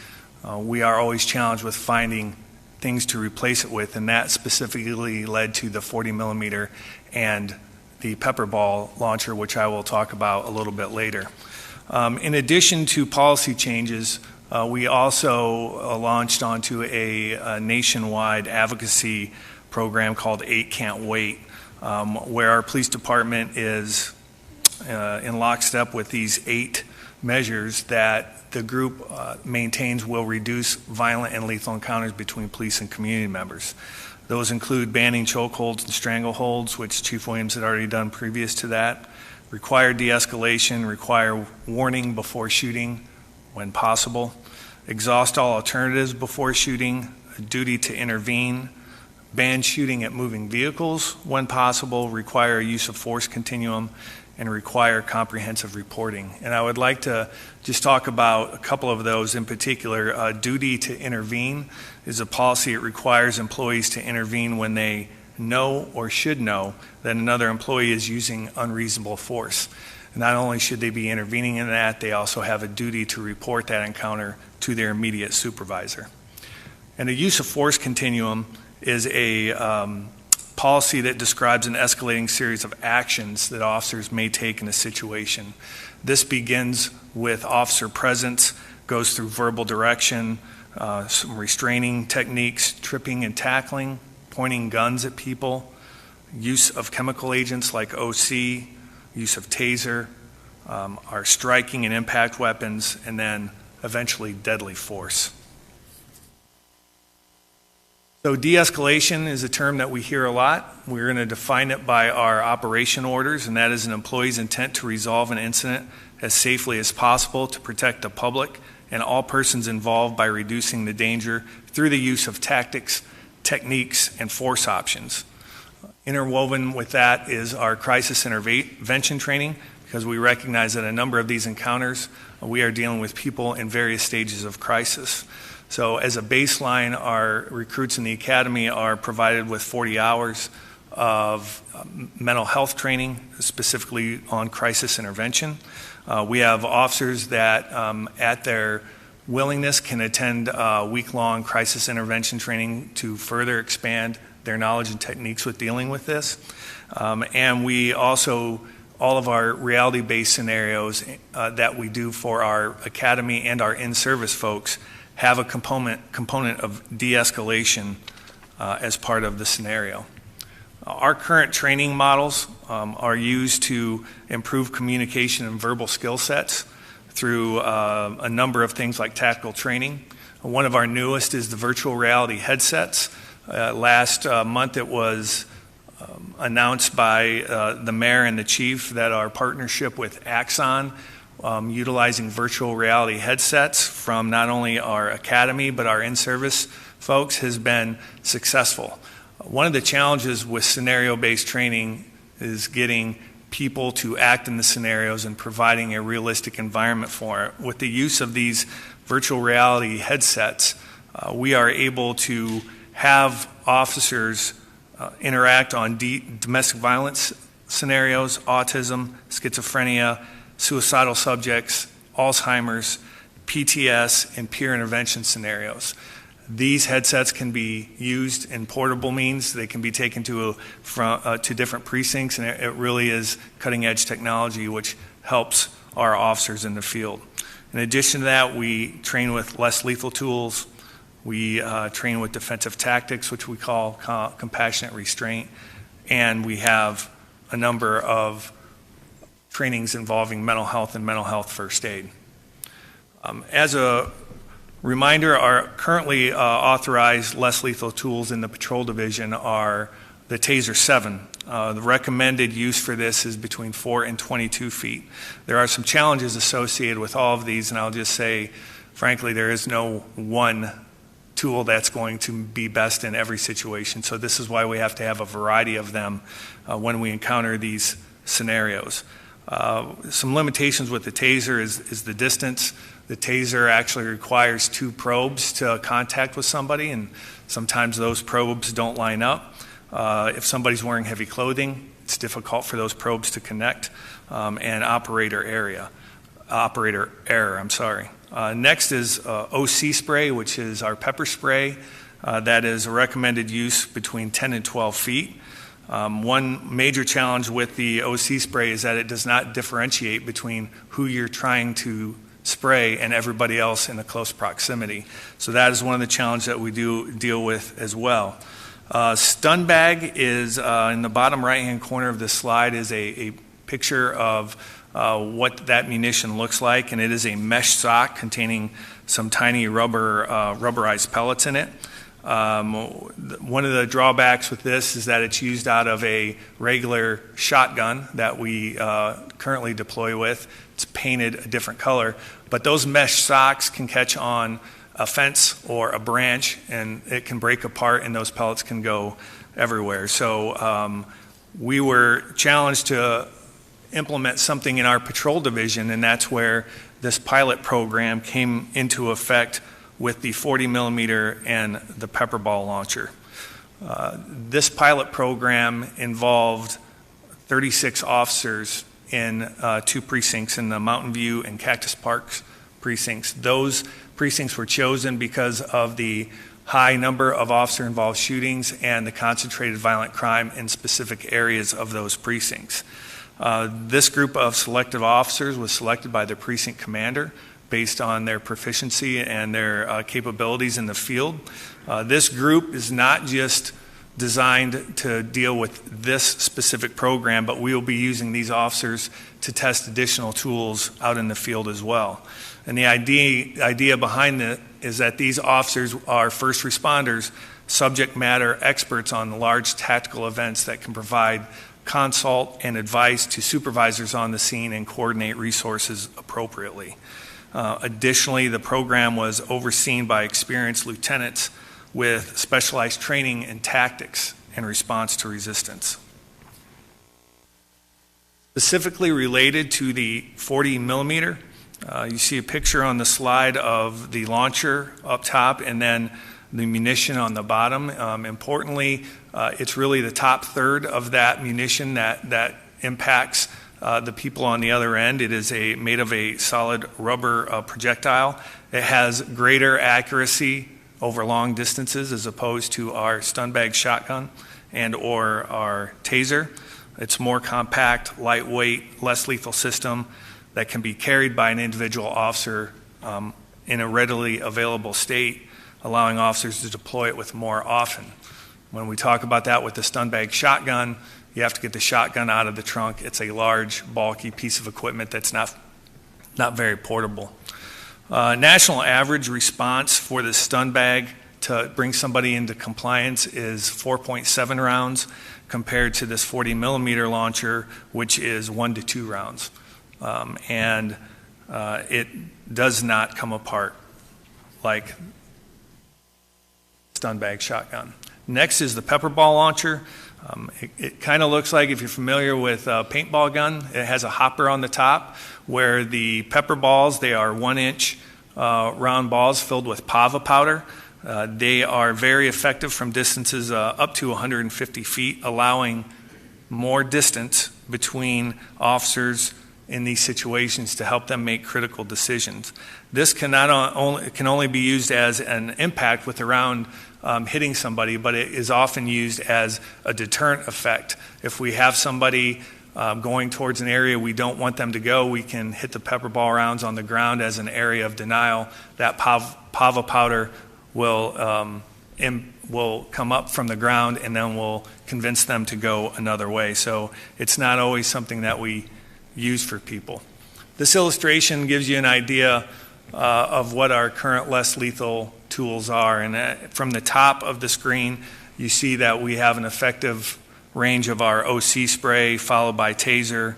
we are always challenged with finding things to replace it with, and that specifically led to the 40 millimeter and the pepper ball launcher, which I will talk about a little bit later. In addition to policy changes, we also launched onto a nationwide advocacy program called 8 Can't Wait, where our police department is in lockstep with these 8 measures that the group maintains will reduce violent and lethal encounters between police and community members. Those include banning chokeholds and strangleholds, which Chief Williams had already done previous to that, require de-escalation, require warning before shooting when possible, exhaust all alternatives before shooting, a duty to intervene, ban shooting at moving vehicles when possible, require a use of force continuum, and require comprehensive reporting. And I would like to just talk about a couple of those in particular. Duty to intervene is a policy. It requires employees to intervene when they know or should know that another employee is using unreasonable force. Not only should they be intervening in that, they also have a duty to report that encounter to their immediate supervisor. And a use of force continuum is a policy that describes an escalating series of actions that officers may take in a situation. This begins with officer presence, goes through verbal direction, some restraining techniques, tripping and tackling, pointing guns at people, use of chemical agents like OC, use of Taser, our striking and impact weapons, and then eventually deadly force. So de-escalation is a term that we hear a lot. We're going to define it by our operation orders, and that is an employee's intent to resolve an incident as safely as possible to protect the public and all persons involved by reducing the danger through the use of tactics, techniques, and force options. Interwoven with that is our crisis intervention training, because we recognize that a number of these encounters, we are dealing with people in various stages of crisis. So as a baseline, our recruits in the academy are provided with 40 hours of mental health training, specifically on crisis intervention. We have officers that, at their willingness, can attend week-long crisis intervention training to further expand their knowledge and techniques with dealing with this. And we also, all of our reality-based scenarios that we do for our academy and our in-service folks have a component of de-escalation as part of the scenario. Our current training models are used to improve communication and verbal skill sets through a number of things like tactical training. One of our newest is the virtual reality headsets. Last month it was announced by the mayor and the chief that our partnership with Axon, utilizing virtual reality headsets from not only our academy but our in-service folks, has been successful. One of the challenges with scenario-based training is getting people to act in the scenarios and providing a realistic environment for it. With the use of these virtual reality headsets, we are able to have officers interact on domestic violence scenarios, autism, schizophrenia, suicidal subjects, Alzheimer's, PTS, and peer intervention scenarios. These headsets can be used in portable means. They can be taken to different precincts, and it really is cutting-edge technology which helps our officers in the field. In addition to that, we train with less lethal tools. We train with defensive tactics, which we call compassionate restraint, and we have a number of trainings involving mental health and mental health first aid. As a reminder, our currently authorized less lethal tools in the patrol division are the Taser 7. The recommended use for this is between 4 and 22 feet. There are some challenges associated with all of these, and I'll just say, frankly, there is no one tool that's going to be best in every situation. So this is why we have to have a variety of them when we encounter these scenarios. Some limitations with the Taser is the distance. The Taser actually requires 2 probes to contact with somebody, and sometimes those probes don't line up. If somebody's wearing heavy clothing, it's difficult for those probes to connect, and operator error. Next is OC spray, which is our pepper spray. That is a recommended use between 10 and 12 feet. One major challenge with the OC spray is that it does not differentiate between who you're trying to spray and everybody else in a close proximity. So that is one of the challenges that we do deal with as well. Stun bag is in the bottom right-hand corner of this slide is a picture of what that munition looks like, and it is a mesh sock containing some tiny rubberized pellets in it. One of the drawbacks with this is that it's used out of a regular shotgun that we currently deploy with. It's painted a different color, but those mesh socks can catch on a fence or a branch, and it can break apart, and those pellets can go everywhere. So we were challenged to implement something in our patrol division, and that's where this pilot program came into effect with the 40 millimeter and the pepper ball launcher. This pilot program involved 36 officers in 2 precincts, in the Mountain View and Cactus Park precincts. Those precincts were chosen because of the high number of officer-involved shootings and the concentrated violent crime in specific areas of those precincts. This group of selective officers was selected by the precinct commander based on their proficiency and their capabilities in the field. This group is not just designed to deal with this specific program, but we will be using these officers to test additional tools out in the field as well. And the idea behind it is that these officers are first responders, subject matter experts on large tactical events that can provide consult and advice to supervisors on the scene and coordinate resources appropriately. Additionally, the program was overseen by experienced lieutenants with specialized training in tactics and response to resistance. Specifically related to the 40 millimeter, you see a picture on the slide of the launcher up top and then the munition on the bottom. Importantly, it's really the top third of that munition that impacts the people on the other end. It is made of a solid rubber projectile. It has greater accuracy over long distances as opposed to our stun bag shotgun and or our taser. It's more compact, lightweight, less lethal system that can be carried by an individual officer in a readily available state, allowing officers to deploy it with more often. When we talk about that with the stun bag shotgun, you have to get the shotgun out of the trunk. It's a large, bulky piece of equipment that's not very portable. National average response for the stun bag to bring somebody into compliance is 4.7 rounds compared to this 40 millimeter launcher, which is 1 to 2 rounds. It does not come apart like stun bag shotgun. Next is the pepper ball launcher. It kind of looks like, if you're familiar with a paintball gun, it has a hopper on the top where the pepper balls, they are 1-inch round balls filled with pava powder. They are very effective from distances up to 150 feet, allowing more distance between officers in these situations to help them make critical decisions. This can only be used as an impact with a round hitting somebody, but it is often used as a deterrent effect. If we have somebody going towards an area we don't want them to go, we can hit the pepper ball rounds on the ground as an area of denial. That pava powder will come up from the ground and then will convince them to go another way. So it's not always something that we use for people. This illustration gives you an idea of what our current less lethal tools are. And from the top of the screen, you see that we have an effective range of our OC spray, followed by taser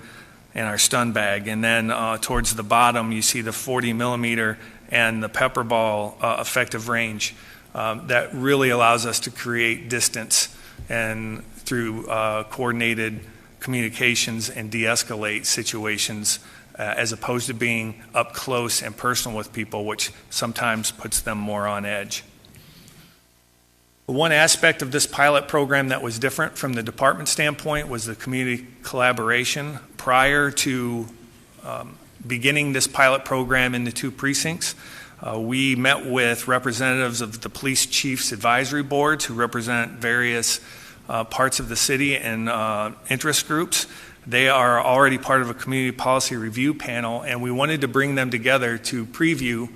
and our stun bag. And then towards the bottom, you see the 40 millimeter and the pepper ball effective range. That really allows us to create distance and through coordinated communications and de-escalate situations as opposed to being up close and personal with people, which sometimes puts them more on edge. One aspect of this pilot program that was different from the department standpoint was the community collaboration. Prior to beginning this pilot program in the 2 precincts, we met with representatives of the police chiefs advisory boards who represent various parts of the city and interest groups. They are already part of a community policy review panel, and we wanted to bring them together to preview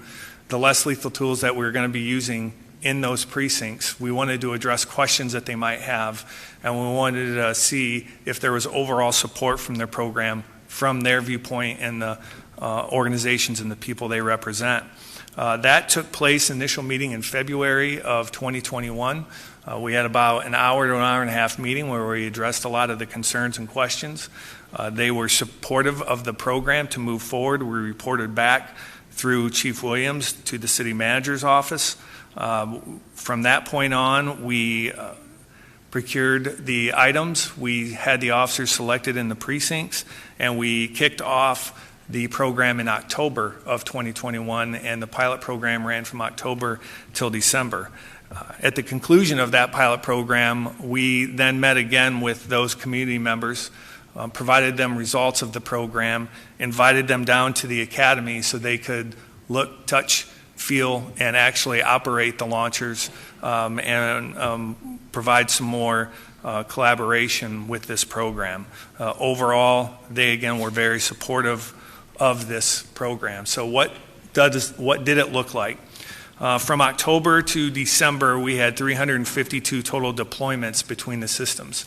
the less lethal tools that we're going to be using in those precincts. We wanted to address questions that they might have, and we wanted to see if there was overall support from their program, from their viewpoint and the organizations and the people they represent. That took place, initial meeting in February of 2021. We had about an hour to an hour and a half meeting where we addressed a lot of the concerns and questions. They were supportive of the program to move forward. We reported back through Chief Williams to the city manager's office. From that point on, we procured the items. We had the officers selected in the precincts, and we kicked off the program in October of 2021, and the pilot program ran from October till December. At the conclusion of that pilot program, we then met again with those community members, provided them results of the program, invited them down to the academy so they could look, touch, feel and actually operate the launchers and provide some more collaboration with this program. Overall, they again were very supportive of this program. So what did it look like? From October to December, we had 352 total deployments between the systems.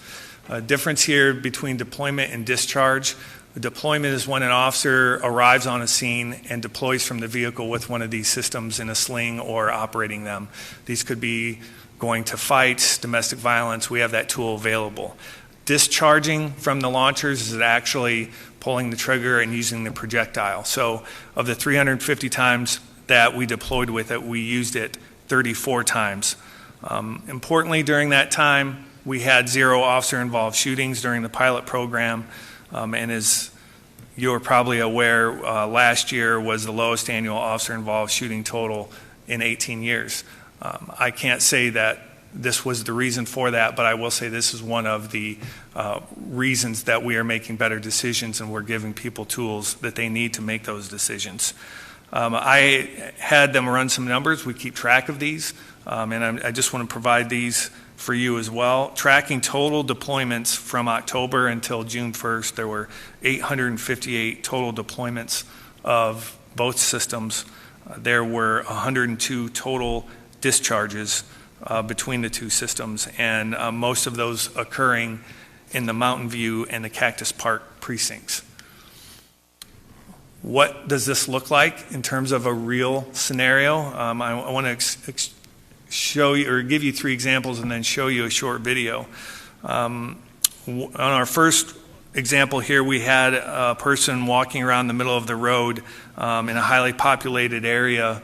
Difference here between deployment and discharge. The deployment is when an officer arrives on a scene and deploys from the vehicle with one of these systems in a sling or operating them. These could be going to fights, domestic violence. We have that tool available. Discharging from the launchers is actually pulling the trigger and using the projectile. So of the 350 times that we deployed with it, we used it 34 times. Importantly, during that time, we had 0 officer-involved shootings during the pilot program. And as you're probably aware, last year was the lowest annual officer-involved shooting total in 18 years. I can't say that this was the reason for that, but I will say this is one of the reasons that we are making better decisions and we're giving people tools that they need to make those decisions. I had them run some numbers. We keep track of these, and I just want to provide these for you as well. Tracking total deployments from October until June 1st, there were 858 total deployments of both systems. There were 102 total discharges between the two systems, and most of those occurring in the Mountain View and the Cactus Park precincts. What does this look like in terms of a real scenario? I want to show you or give you 3 examples and then show you a short video. On our first example here, we had a person walking around the middle of the road in a highly populated area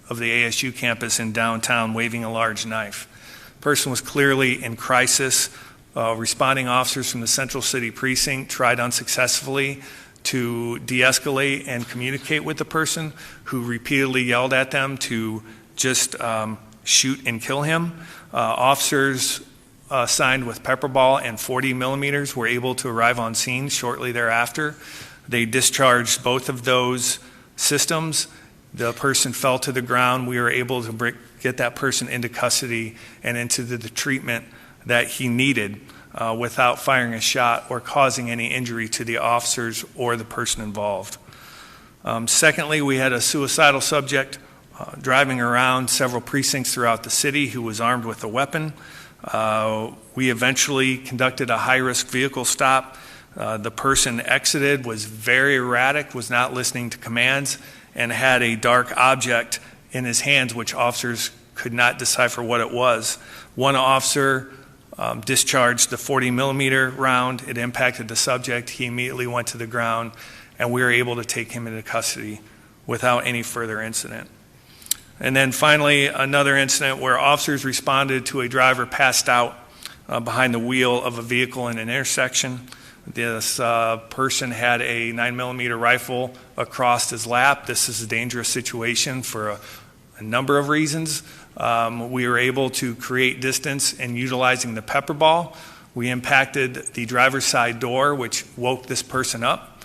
of the ASU campus in downtown waving a large knife. The person was clearly in crisis. Responding officers from the Central City Precinct tried unsuccessfully to de-escalate and communicate with the person, who repeatedly yelled at them to just shoot and kill him. Officers assigned with pepper ball and 40 millimeters were able to arrive on scene shortly thereafter. They discharged both of those systems. The person fell to the ground. We were able to get that person into custody and into the treatment that he needed without firing a shot or causing any injury to the officers or the person involved. Secondly, we had a suicidal subject driving around several precincts throughout the city who was armed with a weapon. We eventually conducted a high-risk vehicle stop. The person exited, was very erratic, was not listening to commands, and had a dark object in his hands, which officers could not decipher what it was. One officer discharged the 40 millimeter round. It impacted the subject. He immediately went to the ground, and we were able to take him into custody without any further incident. And then finally, another incident where officers responded to a driver passed out behind the wheel of a vehicle in an intersection. This person had a 9mm rifle across his lap. This is a dangerous situation for a number of reasons. We were able to create distance in utilizing the pepper ball. We impacted the driver's side door, which woke this person up.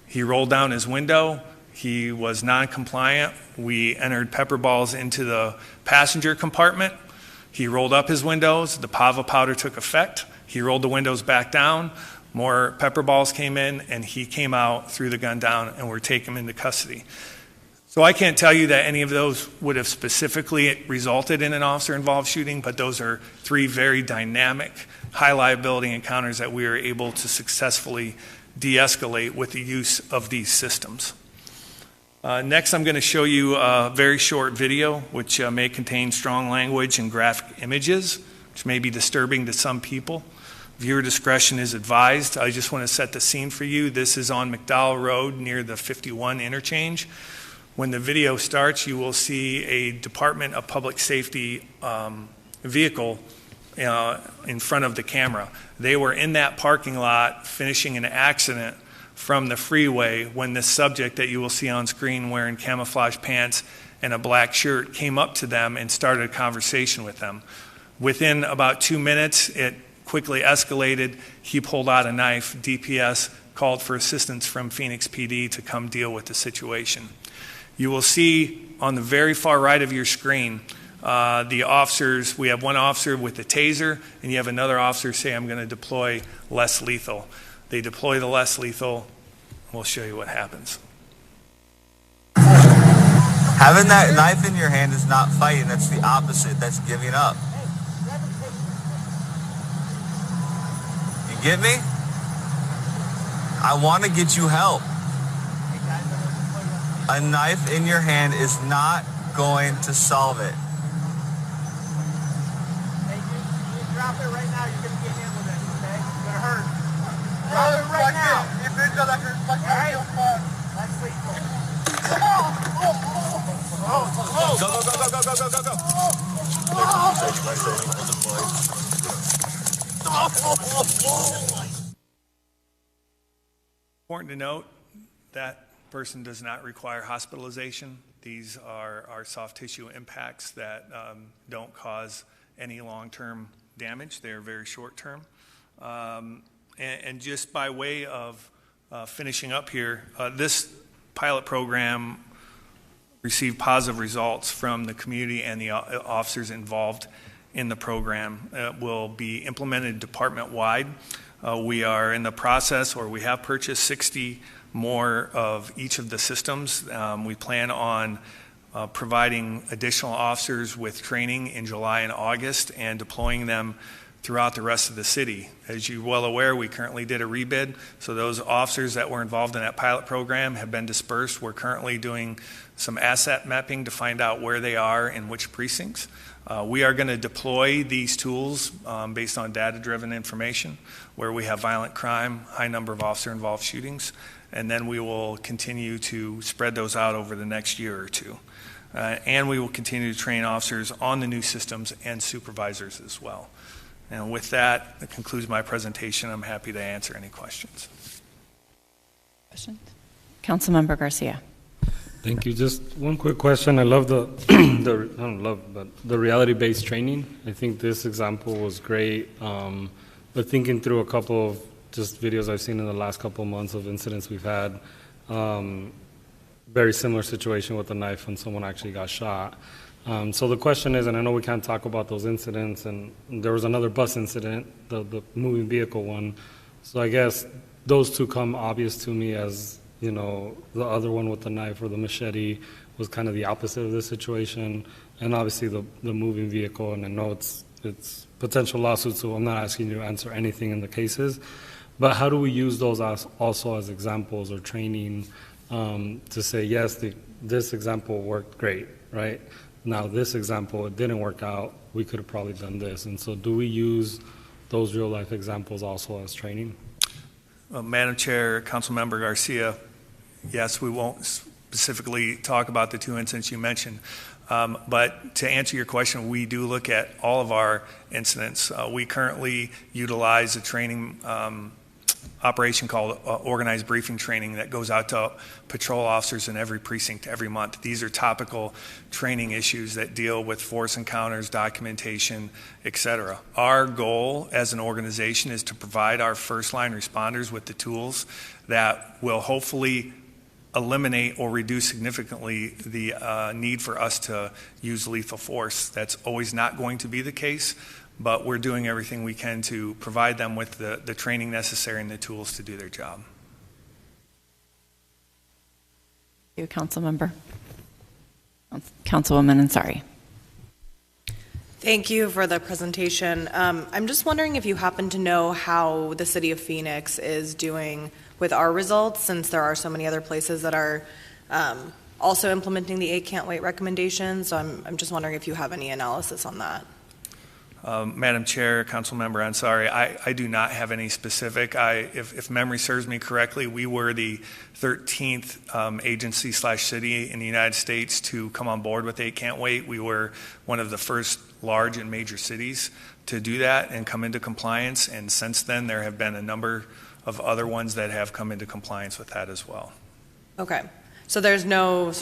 He rolled down his window. He was non-compliant. We entered pepper balls into the passenger compartment. He rolled up his windows. The PAVA powder took effect. He rolled the windows back down. More pepper balls came in, and he came out, threw the gun down, and we're taking him into custody. So I can't tell you that any of those would have specifically resulted in an officer-involved shooting, but those are 3 very dynamic, high-liability encounters that we were able to successfully de-escalate with the use of these systems. Next, I'm going to show you a very short video, which may contain strong language and graphic images, which may be disturbing to some people. Viewer discretion is advised. I just want to set the scene for you. This is on McDowell Road near the 51 interchange. When the video starts, you will see a Department of Public Safety vehicle in front of the camera. They were in that parking lot finishing an accident from the freeway when this subject that you will see on screen wearing camouflage pants and a black shirt came up to them and started a conversation with them. Within about 2 minutes, it quickly escalated. He pulled out a knife. DPS called for assistance from Phoenix PD to come deal with the situation. you will see on the very far right of your screen the officers. We have one officer with the taser, and you have another officer say, I'm going to deploy less lethal. They deploy the less lethal. We'll show you what happens. Having that knife in your hand is not fighting. That's the opposite. That's giving up. You get me? I want to get you help. A knife in your hand is not going to solve it. Hey, you drop it right now, you're going to get hit with it, okay? It's going to hurt. Drop it right now. All right? That's lethal. Important to note that person does not require hospitalization. These are soft tissue impacts that don't cause any long-term damage. They're very short-term. And just by way of finishing up here, this pilot program received positive results from the community and the officers involved in the program. It will be implemented department-wide. We are in the process, or we have purchased 60 more of each of the systems. We plan on providing additional officers with training in July and August and deploying them throughout the rest of the city. As you're well aware, we currently did a rebid, so those officers that were involved in that pilot program have been dispersed. We're currently doing some asset mapping to find out where they are in which precincts. We are going to deploy these tools based on data-driven information where we have violent crime, high number of officer-involved shootings, and then we will continue to spread those out over the next year or two. And we will continue to train officers on the new systems and supervisors as well. And with that, that concludes my presentation. I'm happy to answer any questions. Questions? Councilmember Garcia. Thank you. Just one quick question. I love the the reality-based training. I think this example was great. But thinking through a couple of just videos I've seen in the last couple of months of incidents we've had, very similar situation with a knife when someone actually got shot. So the question is, and I know we can't talk about those incidents, and there was another bus incident, the moving vehicle one. So I guess those two come obvious to me as, you know, the other one with the knife or the machete was kind of the opposite of this situation. And obviously the moving vehicle, and I know it's potential lawsuits, so I'm not asking you to answer anything in the cases. But how do we use those also as examples or training to say, yes, this example worked great, right? Now this example, it didn't work out. We could have probably done this. And so do we use those real life examples also as training? Madam Chair, Councilmember Garcia, yes, we won't specifically talk about the two incidents you mentioned. But to answer your question, we do look at all of our incidents. We currently utilize a training operation called organized briefing training that goes out to patrol officers in every precinct every month. These are topical training issues that deal with force encounters, documentation, etc. Our goal as an organization is to provide our first line responders with the tools that will hopefully eliminate or reduce significantly the need for us to use lethal force. That's always not going to be the case, but we're doing everything we can to provide them with the training necessary and the tools to do their job. Thank you, Councilmember. Councilwoman Ansari. Thank you for the presentation. I'm just wondering if you happen to know how the City of Phoenix is doing with our results, since there are so many other places that are also implementing the 8 can't wait recommendations. So I'm just wondering if you have any analysis on that. Madam Chair, Councilmember Ansari, I do not have any specific. If memory serves me correctly, we were the 13th agency/city in the United States to come on board with 8 can't wait. We were one of the first large and major cities to do that and come into compliance. And since then, there have been a number of other ones that have come into compliance with that as well. Okay. So there's no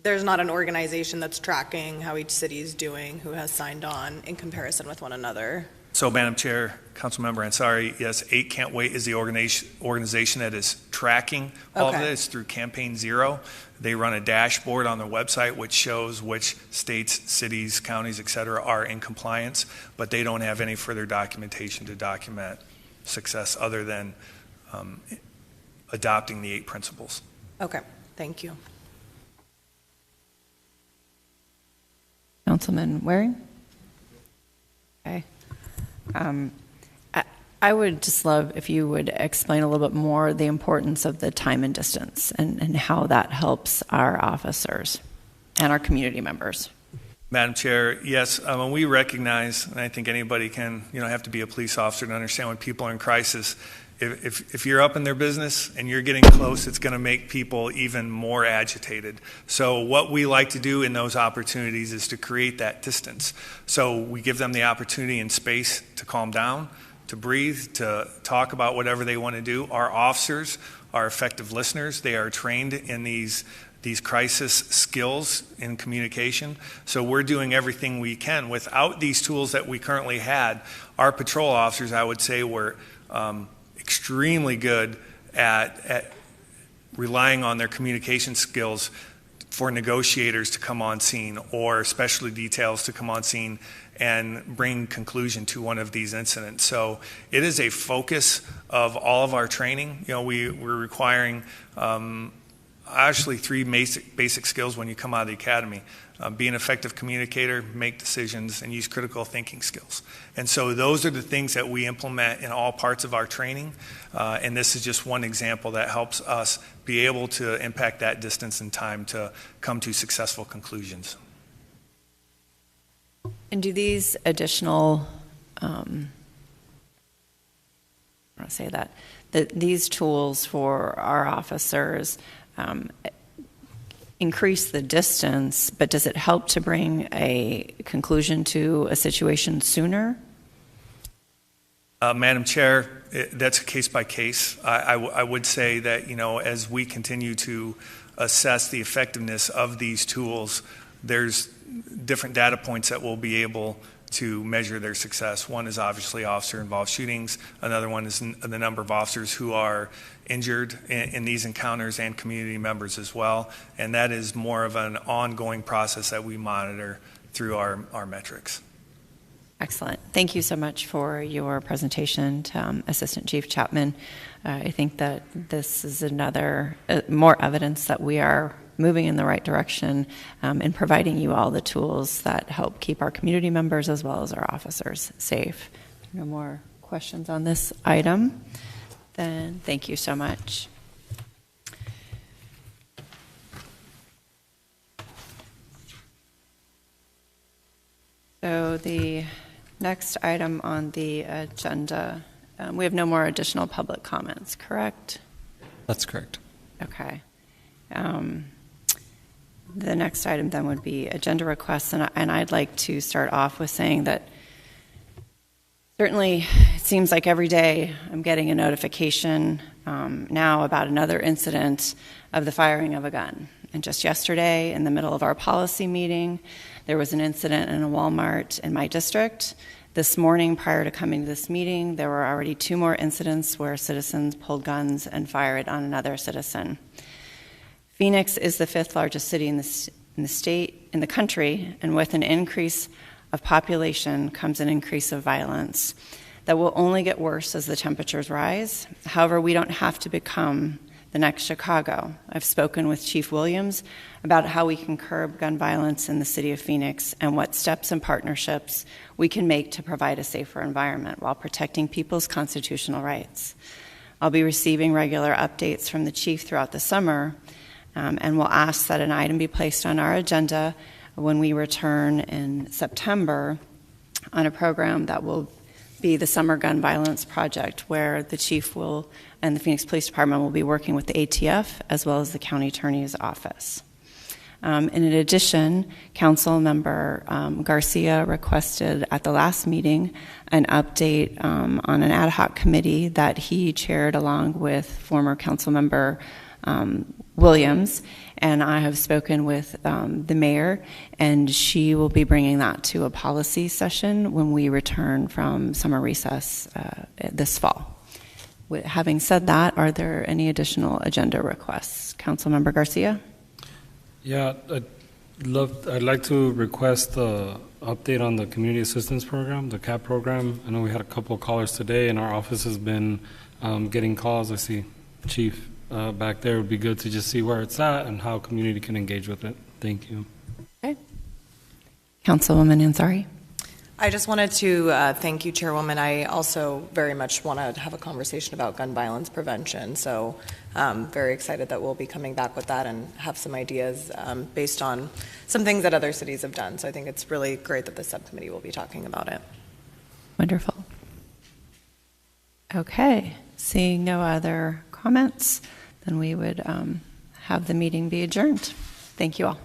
there's not an organization that's tracking how each city is doing who has signed on in comparison with one another? So, Madam Chair, Councilmember Ansari, yes, 8 Can't Wait is the organization that is tracking all of this through Campaign Zero. They run a dashboard on their website which shows which states, cities, counties, et cetera, are in compliance, but they don't have any further documentation to document success other than adopting the 8 principles. Okay, thank you. Councilman Waring? Okay. I would just love if you would explain a little bit more the importance of the time and distance and how that helps our officers and our community members. Madam Chair, yes, when we recognize, and I think anybody can, have to be a police officer to understand when people are in crisis. If you're up in their business and you're getting close, it's going to make people even more agitated. So what we like to do in those opportunities is to create that distance. So we give them the opportunity and space to calm down, to breathe, to talk about whatever they want to do. Our officers are effective listeners. They are trained in these crisis skills in communication. So we're doing everything we can. Without these tools that we currently had, our patrol officers, I would say, were extremely good at relying on their communication skills for negotiators to come on scene or specialty details to come on scene and bring conclusion to one of these incidents. So it is a focus of all of our training. We're requiring actually 3 basic skills when you come out of the academy. Be an effective communicator, make decisions, and use critical thinking skills. And so those are the things that we implement in all parts of our training. And this is just one example that helps us be able to impact that distance and time to come to successful conclusions. And do these additional, these tools for our officers increase the distance, but does it help to bring a conclusion to a situation sooner? Madam Chair, that's case by case. I would say that, as we continue to assess the effectiveness of these tools, there's different data points that we'll be able to measure their success. One is obviously officer-involved shootings. Another one is the number of officers who are injured in these encounters and community members as well. And that is more of an ongoing process that we monitor through our metrics. Excellent. Thank you so much for your presentation, Assistant Chief Chapman. I think that this is another more evidence that we are moving in the right direction in providing you all the tools that help keep our community members as well as our officers safe. No more questions on this item? Then thank you so much. So the next item on the agenda, we have no more additional public comments, correct? That's correct. Okay. The next item then would be agenda requests, and I'd like to start off with saying that certainly it seems like every day I'm getting a notification now about another incident of the firing of a gun. And just yesterday, in the middle of our policy meeting, there was an incident in a Walmart in my district. This morning, prior to coming to this meeting, there were already 2 more incidents where citizens pulled guns and fired on another citizen. Phoenix is the 5th largest city in the country, and with an increase of population comes an increase of violence that will only get worse as the temperatures rise. However, we don't have to become the next Chicago. I've spoken with Chief Williams about how we can curb gun violence in the city of Phoenix and what steps and partnerships we can make to provide a safer environment while protecting people's constitutional rights. I'll be receiving regular updates from the chief throughout the summer, and we'll ask that an item be placed on our agenda when we return in September on a program that will be the Summer Gun Violence Project, where the chief and the Phoenix Police Department will be working with the ATF as well as the county attorney's office. In addition, Council Member Garcia requested at the last meeting an update on an ad hoc committee that he chaired along with former Council Member Williams, and I have spoken with the mayor, and she will be bringing that to a policy session when we return from summer recess this fall. Having said that, are there any additional agenda requests? Councilmember Garcia? Yeah, I'd like to request the update on the community assistance program, the CAP program. I know we had a couple of callers today, and our office has been getting calls. I see Chief back there. It would be good to just see where it's at and how community can engage with it. Thank you. Okay. Councilwoman Ansari? I just wanted to thank you, Chairwoman. I also very much want to have a conversation about gun violence prevention. So very excited that we'll be coming back with that and have some ideas based on some things that other cities have done. So I think it's really great that the subcommittee will be talking about it. Wonderful. Okay. Seeing no other comments, then we would have the meeting be adjourned. Thank you all.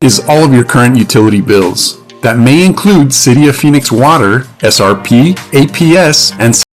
Is all of your current utility bills. That may include City of Phoenix Water, SRP, APS, and